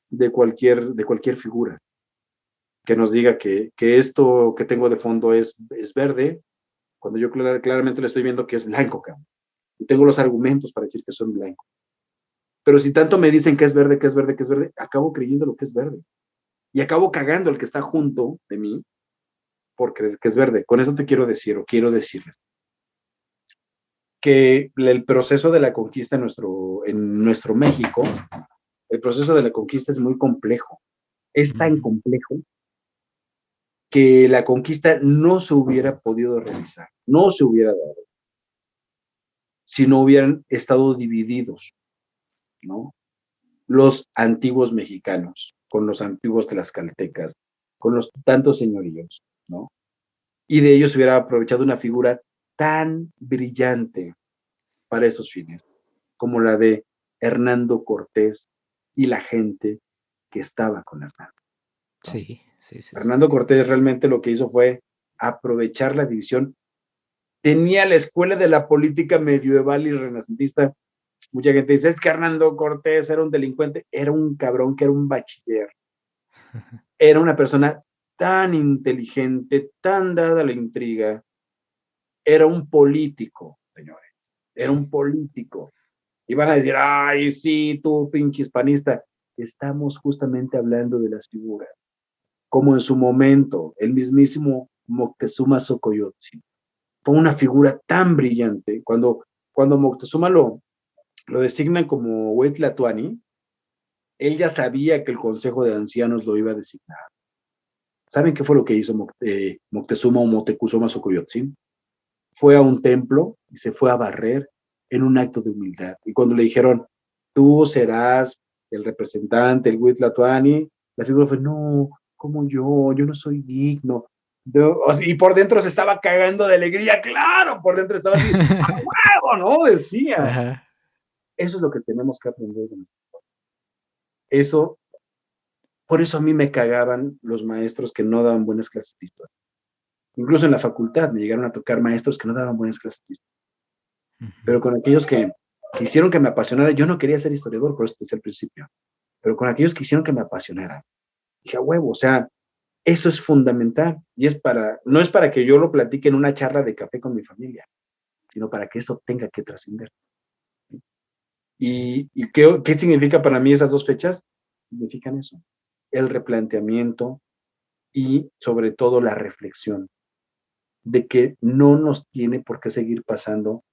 de cualquier figura, que nos diga que esto que tengo de fondo es verde, cuando yo claramente le estoy viendo que es blanco, cabrón. Y tengo los argumentos para decir que son blancos. Pero si tanto me dicen que es verde, acabo creyendo lo que es verde. Y acabo cagando al que está junto de mí por creer que es verde. Con eso te quiero decir, o quiero decirles, que el proceso de la conquista en nuestro México, el proceso de la conquista es muy complejo. Es tan complejo que la conquista no se hubiera podido realizar, no se hubiera dado, si no hubieran estado divididos, ¿no? Los antiguos mexicanos, con los antiguos tlaxcaltecas, con los tantos señoríos, ¿no? Y de ellos se hubiera aprovechado una figura tan brillante para esos fines, como la de Hernando Cortés y la gente que estaba con Hernando, ¿no? Sí. Hernando Cortés realmente lo que hizo fue aprovechar la división. Tenía la escuela de la política medieval y renacentista. Mucha gente dice, es que Hernando Cortés era un delincuente. Era un cabrón que era un bachiller. Era una persona tan inteligente, tan dada a la intriga. Era un político, señores. Era un político. Y van a decir, ay, sí, tú, pinche hispanista. Estamos justamente hablando de las figuras. Como en su momento, el mismísimo Moctezuma Xocoyotzin. Fue una figura tan brillante. Cuando Moctezuma lo designan como Hueytlatuani, él ya sabía que el Consejo de Ancianos lo iba a designar. ¿Saben qué fue lo que hizo Moctezuma o Motecuzoma Xocoyotzin? Fue a un templo y se fue a barrer en un acto de humildad. Y cuando le dijeron, tú serás el representante, el Huitlatoani, la figura fue, no, como yo no soy digno. Y por dentro se estaba cagando de alegría, claro, por dentro estaba así, ¡a huevo!, ¿no? Decía. Ajá. Eso es lo que tenemos que aprender. Eso, por eso a mí me cagaban los maestros que no daban buenas clases de historia. Incluso en la facultad me llegaron a tocar maestros que no daban buenas clases de historia. Pero con aquellos que hicieron que me apasionara, yo no quería ser historiador, por eso desde el principio, pero con aquellos que hicieron que me apasionara, dije, a huevo, o sea, eso es fundamental, y no es para que yo lo platique en una charla de café con mi familia, sino para que esto tenga que trascender. ¿Y qué significa para mí esas dos fechas? Significan eso, el replanteamiento y sobre todo la reflexión de que no nos tiene por qué seguir pasando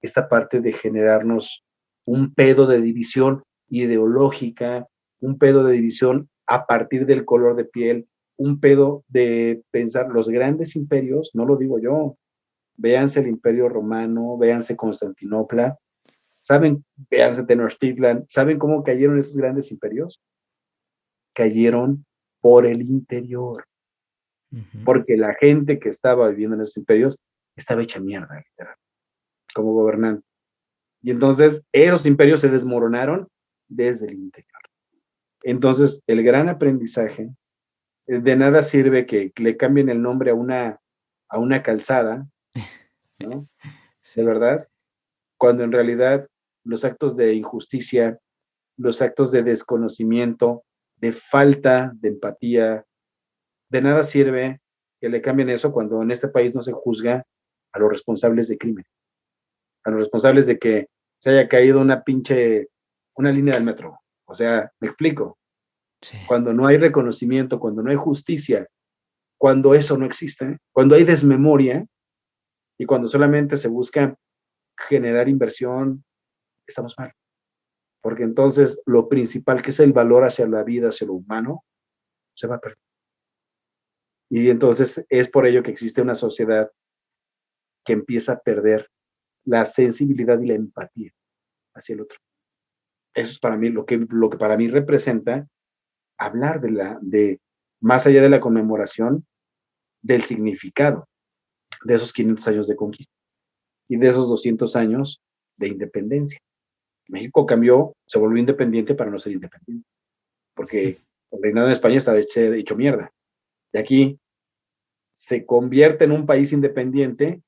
esta parte de generarnos un pedo de división ideológica, un pedo de división a partir del color de piel, un pedo de pensar los grandes imperios, no lo digo yo, véanse el Imperio Romano, véanse Constantinopla, véanse Tenochtitlan, ¿saben cómo cayeron esos grandes imperios? Cayeron por el interior, porque la gente que estaba viviendo en esos imperios estaba hecha mierda, literal, como gobernante. Y entonces esos imperios se desmoronaron desde el interior. Entonces, el gran aprendizaje, de nada sirve que le cambien el nombre a una calzada, ¿no? Sí. De verdad, cuando en realidad los actos de injusticia, los actos de desconocimiento, de falta de empatía, de nada sirve que le cambien eso cuando en este país no se juzga a los responsables de crimen, a los responsables de que se haya caído una línea del metro. O sea, me explico. Sí. Cuando no hay reconocimiento, cuando no hay justicia, cuando eso no existe, cuando hay desmemoria y cuando solamente se busca generar inversión, estamos mal. Porque entonces lo principal, que es el valor hacia la vida, hacia lo humano, se va a perder. Y entonces es por ello que existe una sociedad que empieza a perder la sensibilidad y la empatía hacia el otro. Eso es para mí lo que para mí representa hablar de más allá de la conmemoración, del significado de esos 500 años de conquista y de esos 200 años de independencia. México cambió, se volvió independiente para no ser independiente, porque el reinado de España estaba hecho mierda. Y aquí se convierte en un país independiente,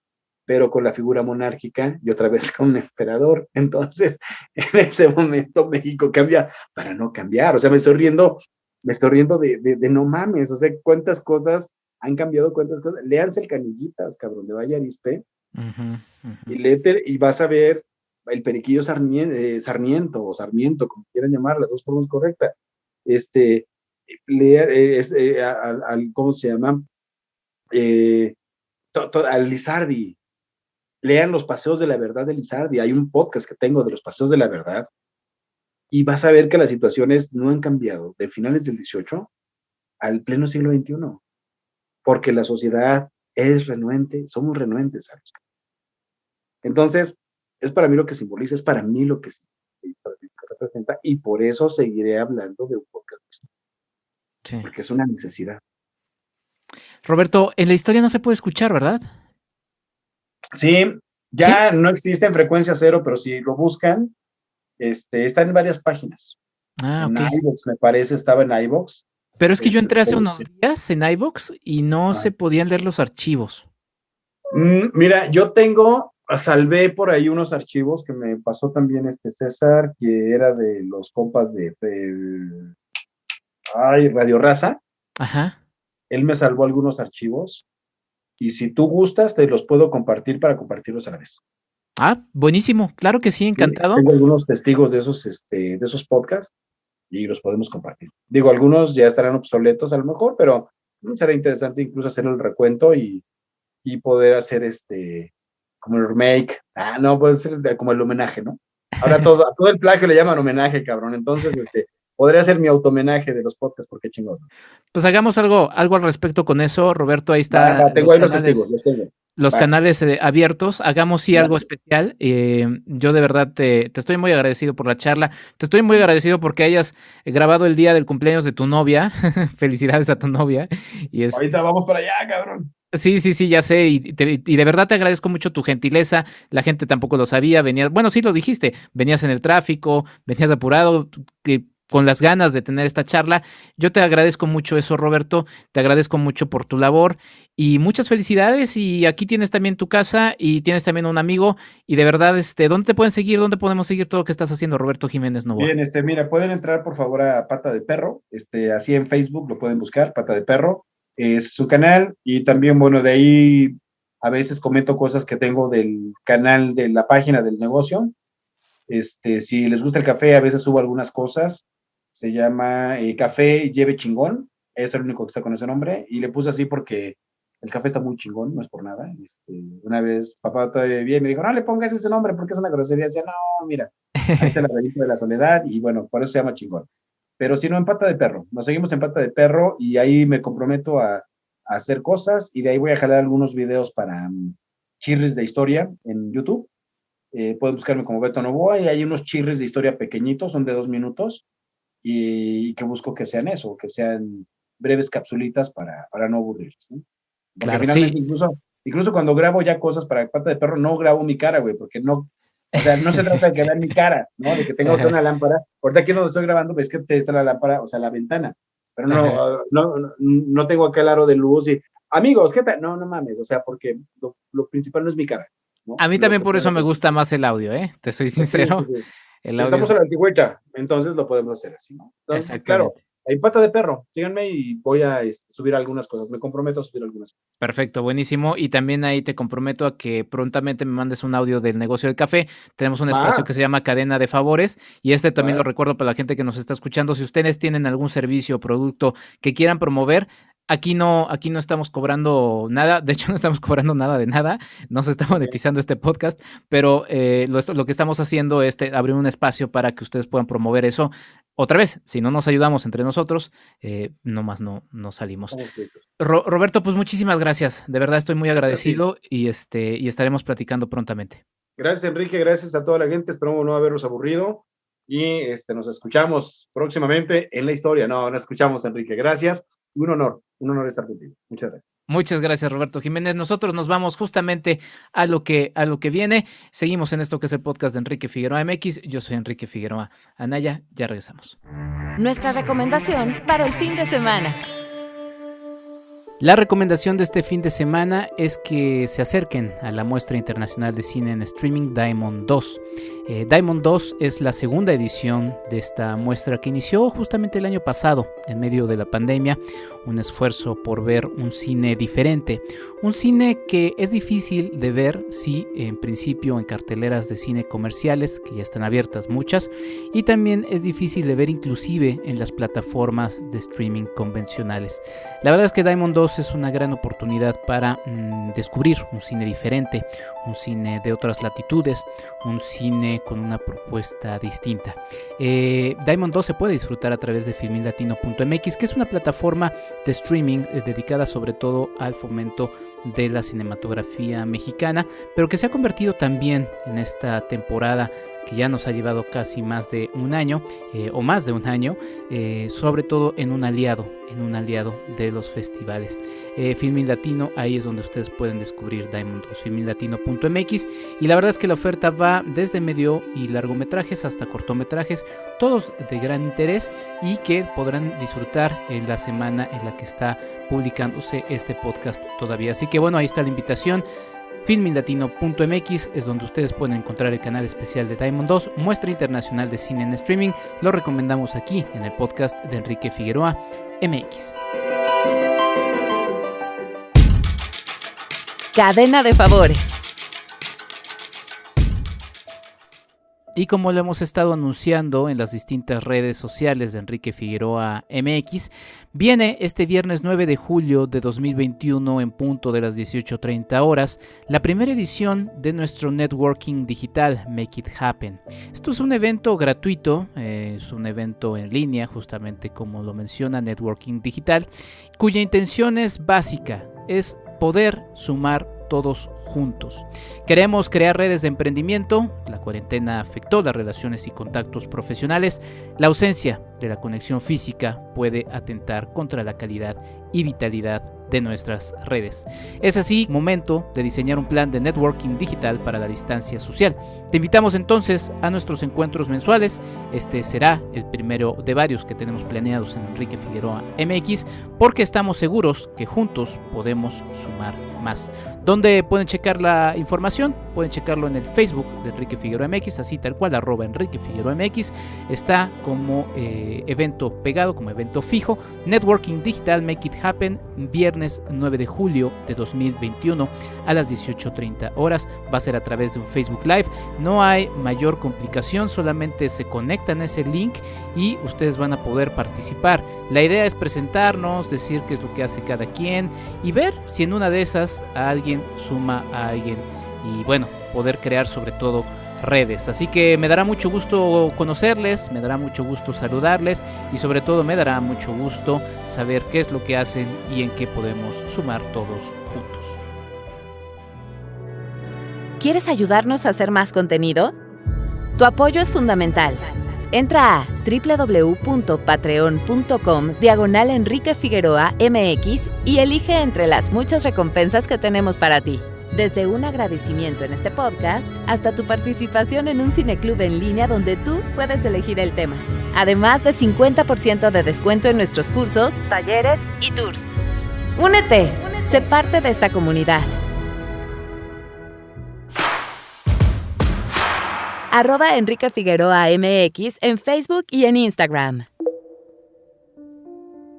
pero con la figura monárquica y otra vez con un emperador. Entonces, en ese momento México cambia para no cambiar. O sea, me estoy riendo de no mames. O sea, cuántas cosas han cambiado, cuántas cosas. Léanse el Canillitas, cabrón, de Valle Arizpe, y vas a ver el Periquillo Sarmiento, o Sarmiento, como quieran llamar, las dos formas correctas. ¿Cómo se llama? Al Lizardi. Lean Los Paseos de la Verdad de Lizardi. Hay un podcast que tengo de Los Paseos de la Verdad y vas a ver que las situaciones no han cambiado de finales del 18 al pleno siglo XXI, porque la sociedad es renuente, somos renuentes, ¿sabes? Entonces, es para mí lo que simboliza, es para mí lo que representa, y por eso seguiré hablando de un podcast. Sí. Porque es una necesidad. Roberto, en la historia no se puede escuchar, ¿verdad? Sí, ya ¿sí? No existe en frecuencia cero, pero si lo buscan, está en varias páginas. En iVoox, me parece, estaba en iVoox. Pero es que yo entré hace unos días en iVoox y no se podían leer los archivos. Mira, yo salvé por ahí unos archivos que me pasó también César, que era de los compas de Radio Raza. Ajá. Él me salvó algunos archivos. Y si tú gustas, te los puedo compartir para compartirlos a la vez. Ah, buenísimo. Claro que sí, encantado. Tengo algunos testigos de esos podcasts y los podemos compartir. Digo, algunos ya estarán obsoletos a lo mejor, pero será interesante incluso hacer el recuento y poder hacer como el remake. No, puede ser como el homenaje, ¿no? Ahora a todo el plagio le llaman homenaje, cabrón. Entonces, podría ser mi automenaje de los podcasts, porque chingón. Pues hagamos algo al respecto con eso, Roberto. Ahí está. Tengo ahí los testigos, los tengo. Los canales abiertos, hagamos algo especial. Yo de verdad te estoy muy agradecido por la charla, te estoy muy agradecido porque hayas grabado el día del cumpleaños de tu novia. Felicidades a tu novia. Ahorita vamos para allá, cabrón. Sí, ya sé, y de verdad te agradezco mucho tu gentileza. La gente tampoco lo sabía, bueno, sí lo dijiste, venías en el tráfico, venías apurado, con las ganas de tener esta charla. Yo te agradezco mucho eso, Roberto, te agradezco mucho por tu labor y muchas felicidades. Y aquí tienes también tu casa y tienes también un amigo, y de verdad, ¿dónde te pueden seguir? ¿Dónde podemos seguir todo lo que estás haciendo, Roberto Jiménez Novoa? Bien, mira, pueden entrar por favor a Pata de Perro, así en Facebook lo pueden buscar, Pata de Perro, es su canal, y también, bueno, de ahí a veces comento cosas que tengo del canal de la página del negocio. Si les gusta el café, a veces subo algunas cosas. Se llama Café Lleve Chingón, es el único que está con ese nombre, y le puse así porque el café está muy chingón, no es por nada. Una vez papá todavía bien me dijo, no le pongas ese nombre porque es una grosería. Decía, no, mira, ahí está la revista de la soledad, y bueno, por eso se llama chingón. Pero si no, en Pata de Perro, nos seguimos en Pata de Perro, y ahí me comprometo a hacer cosas, y de ahí voy a jalar algunos videos para chirris de historia en YouTube. Pueden buscarme como Beto Novoa, y hay unos chirris de historia pequeñitos, son de 2 minutos, y que busco que sean eso, que sean breves capsulitas para no aburrirse, ¿no? Porque claro, finalmente, sí. Incluso cuando grabo ya cosas para Pata de Perro, no grabo mi cara, güey, porque no, o sea, no se trata de que vean mi cara, ¿no? De que tenga una lámpara. Ahorita aquí donde estoy grabando, ves que está la lámpara, o sea, la ventana, pero no tengo acá el aro de luz y, amigos, ¿qué tal? No mames, o sea, porque lo principal no es mi cara, ¿no? A mí también por eso me gusta más el audio, te soy sincero. Sí. Estamos en la antigüita, entonces lo podemos hacer así, ¿no? Entonces, claro, hay Pata de Perro, síganme y voy a subir algunas cosas, me comprometo a subir algunas cosas. Perfecto, buenísimo, y también ahí te comprometo a que prontamente me mandes un audio del negocio del café. Tenemos un espacio que se llama Cadena de Favores, y también lo recuerdo para la gente que nos está escuchando. Si ustedes tienen algún servicio o producto que quieran promover, aquí no estamos cobrando nada, de hecho no estamos cobrando nada de nada, no se está monetizando este podcast, pero lo que estamos haciendo es abrir un espacio para que ustedes puedan promover eso. Otra vez, si no nos ayudamos entre nosotros, nomás no salimos. Roberto, pues muchísimas gracias, de verdad estoy muy agradecido, y estaremos platicando prontamente. Gracias, Enrique, gracias a toda la gente, esperamos no haberlos aburrido, y nos escuchamos próximamente en la historia. Nos escuchamos, Enrique, gracias. Un honor estar contigo. Muchas gracias. Muchas gracias, Roberto Jiménez. Nosotros nos vamos justamente a lo que viene. Seguimos en esto que es el podcast de Enrique Figueroa MX. Yo soy Enrique Figueroa Anaya. Ya regresamos. Nuestra recomendación para el fin de semana. La recomendación de este fin de semana es que se acerquen a la muestra internacional de cine en streaming Diamond 2. Diamond 2 es la segunda edición de esta muestra que inició justamente el año pasado, en medio de la pandemia, un esfuerzo por ver un cine diferente, un cine que es difícil de ver, sí, en principio en carteleras de cine comerciales, que ya están abiertas muchas, y también es difícil de ver inclusive en las plataformas de streaming convencionales. La verdad es que Diamond 2 es una gran oportunidad para descubrir un cine diferente, un cine de otras latitudes, un cine con una propuesta distinta. Diamond 2 se puede disfrutar a través de filminlatino.mx, que es una plataforma de streaming dedicada sobre todo al fomento de la cinematografía mexicana, pero que se ha convertido también en esta temporada que ya nos ha llevado casi más de un año, o más de un año, sobre todo en un aliado de los festivales. Filmin Latino, ahí es donde ustedes pueden descubrir Diamond 2, filminlatino.mx, y la verdad es que la oferta va desde medio y largometrajes hasta cortometrajes, todos de gran interés y que podrán disfrutar en la semana en la que está publicándose este podcast todavía. Así que bueno, ahí está la invitación. Filminlatino.mx es donde ustedes pueden encontrar el canal especial de Diamond 2, muestra internacional de cine en streaming. Lo recomendamos aquí en el podcast de Enrique Figueroa MX. Cadena de favores. Y como lo hemos estado anunciando en las distintas redes sociales de Enrique Figueroa MX, viene este viernes 9 de julio de 2021 en punto de las 18:30 horas, la primera edición de nuestro networking digital Make It Happen. Esto es un evento gratuito, es un evento en línea, justamente como lo menciona Networking Digital, cuya intención es básica, es poder sumar todos juntos. Queremos crear redes de emprendimiento. La cuarentena afectó las relaciones y contactos profesionales. La ausencia de la conexión física puede atentar contra la calidad y vitalidad de nuestras redes. Es así momento de diseñar un plan de networking digital para la distancia social. Te invitamos entonces a nuestros encuentros mensuales. Este será el primero de varios que tenemos planeados en Enrique Figueroa MX, porque estamos seguros que juntos podemos sumar más. ¿Dónde pueden checar la información? Pueden checarlo en el Facebook de Enrique Figueroa MX, así tal cual, @Enrique Figueroa MX. Está como evento pegado, como evento fijo. Networking Digital Make It Happen, viernes 9 de julio de 2021 a las 18:30 horas. Va a ser a través de un Facebook Live. No hay mayor complicación, solamente se conectan a ese link y ustedes van a poder participar. La idea es presentarnos, decir qué es lo que hace cada quien y ver si en una de esas a alguien suma a alguien y bueno, poder crear sobre todo redes. Así que me dará mucho gusto conocerles, me dará mucho gusto saludarles y sobre todo me dará mucho gusto saber qué es lo que hacen y en qué podemos sumar todos juntos. ¿Quieres ayudarnos a hacer más contenido? Tu apoyo es fundamental. Entra a www.patreon.com/Enrique Figueroa MX y elige entre las muchas recompensas que tenemos para ti. Desde un agradecimiento en este podcast hasta tu participación en un cineclub en línea donde tú puedes elegir el tema. Además de 50% de descuento en nuestros cursos, talleres y tours. ¡Únete! Sé parte de esta comunidad. @Enrique Figueroa MX en Facebook y en Instagram.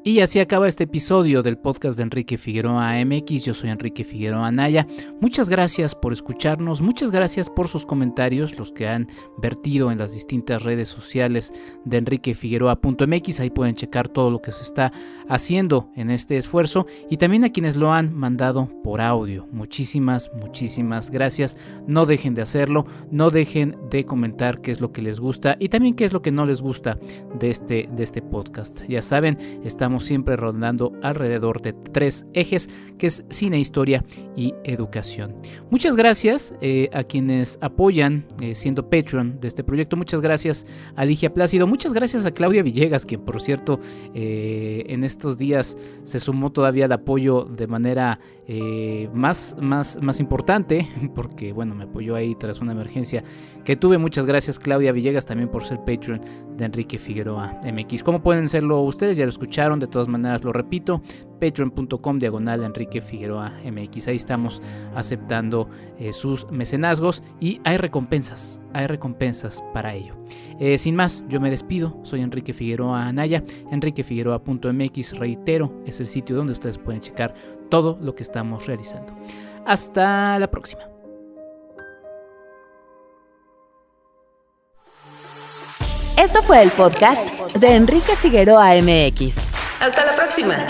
Y así acaba este episodio del podcast de Enrique Figueroa MX. Yo soy Enrique Figueroa Anaya. Muchas gracias por escucharnos, muchas gracias por sus comentarios, los que han vertido en las distintas redes sociales de enriquefigueroa.mx. Ahí pueden checar todo lo que se está haciendo en este esfuerzo y también a quienes lo han mandado por audio. Muchísimas gracias. No dejen de hacerlo, no dejen de comentar qué es lo que les gusta y también qué es lo que no les gusta de este podcast. Ya saben, estamos siempre rondando alrededor de 3 ejes, que es cine, historia y educación. Muchas gracias a quienes apoyan siendo Patreon de este proyecto. Muchas gracias a Ligia Plácido, muchas gracias a Claudia Villegas, quien por cierto en estos días se sumó todavía al apoyo de manera más importante, porque bueno, me apoyó ahí tras una emergencia que tuve. Muchas gracias Claudia Villegas también por ser Patreon de Enrique Figueroa MX. ¿Cómo pueden serlo ustedes? Ya lo escucharon, de todas maneras lo repito, patreon.com/Enrique Figueroa MX. Ahí estamos aceptando sus mecenazgos y hay recompensas para ello. Sin más, yo me despido. Soy Enrique Figueroa Anaya. enriquefigueroa.mx, reitero, es el sitio donde ustedes pueden checar todo lo que estamos realizando. Hasta la próxima. Esto fue el podcast de Enrique Figueroa MX. Hasta la próxima.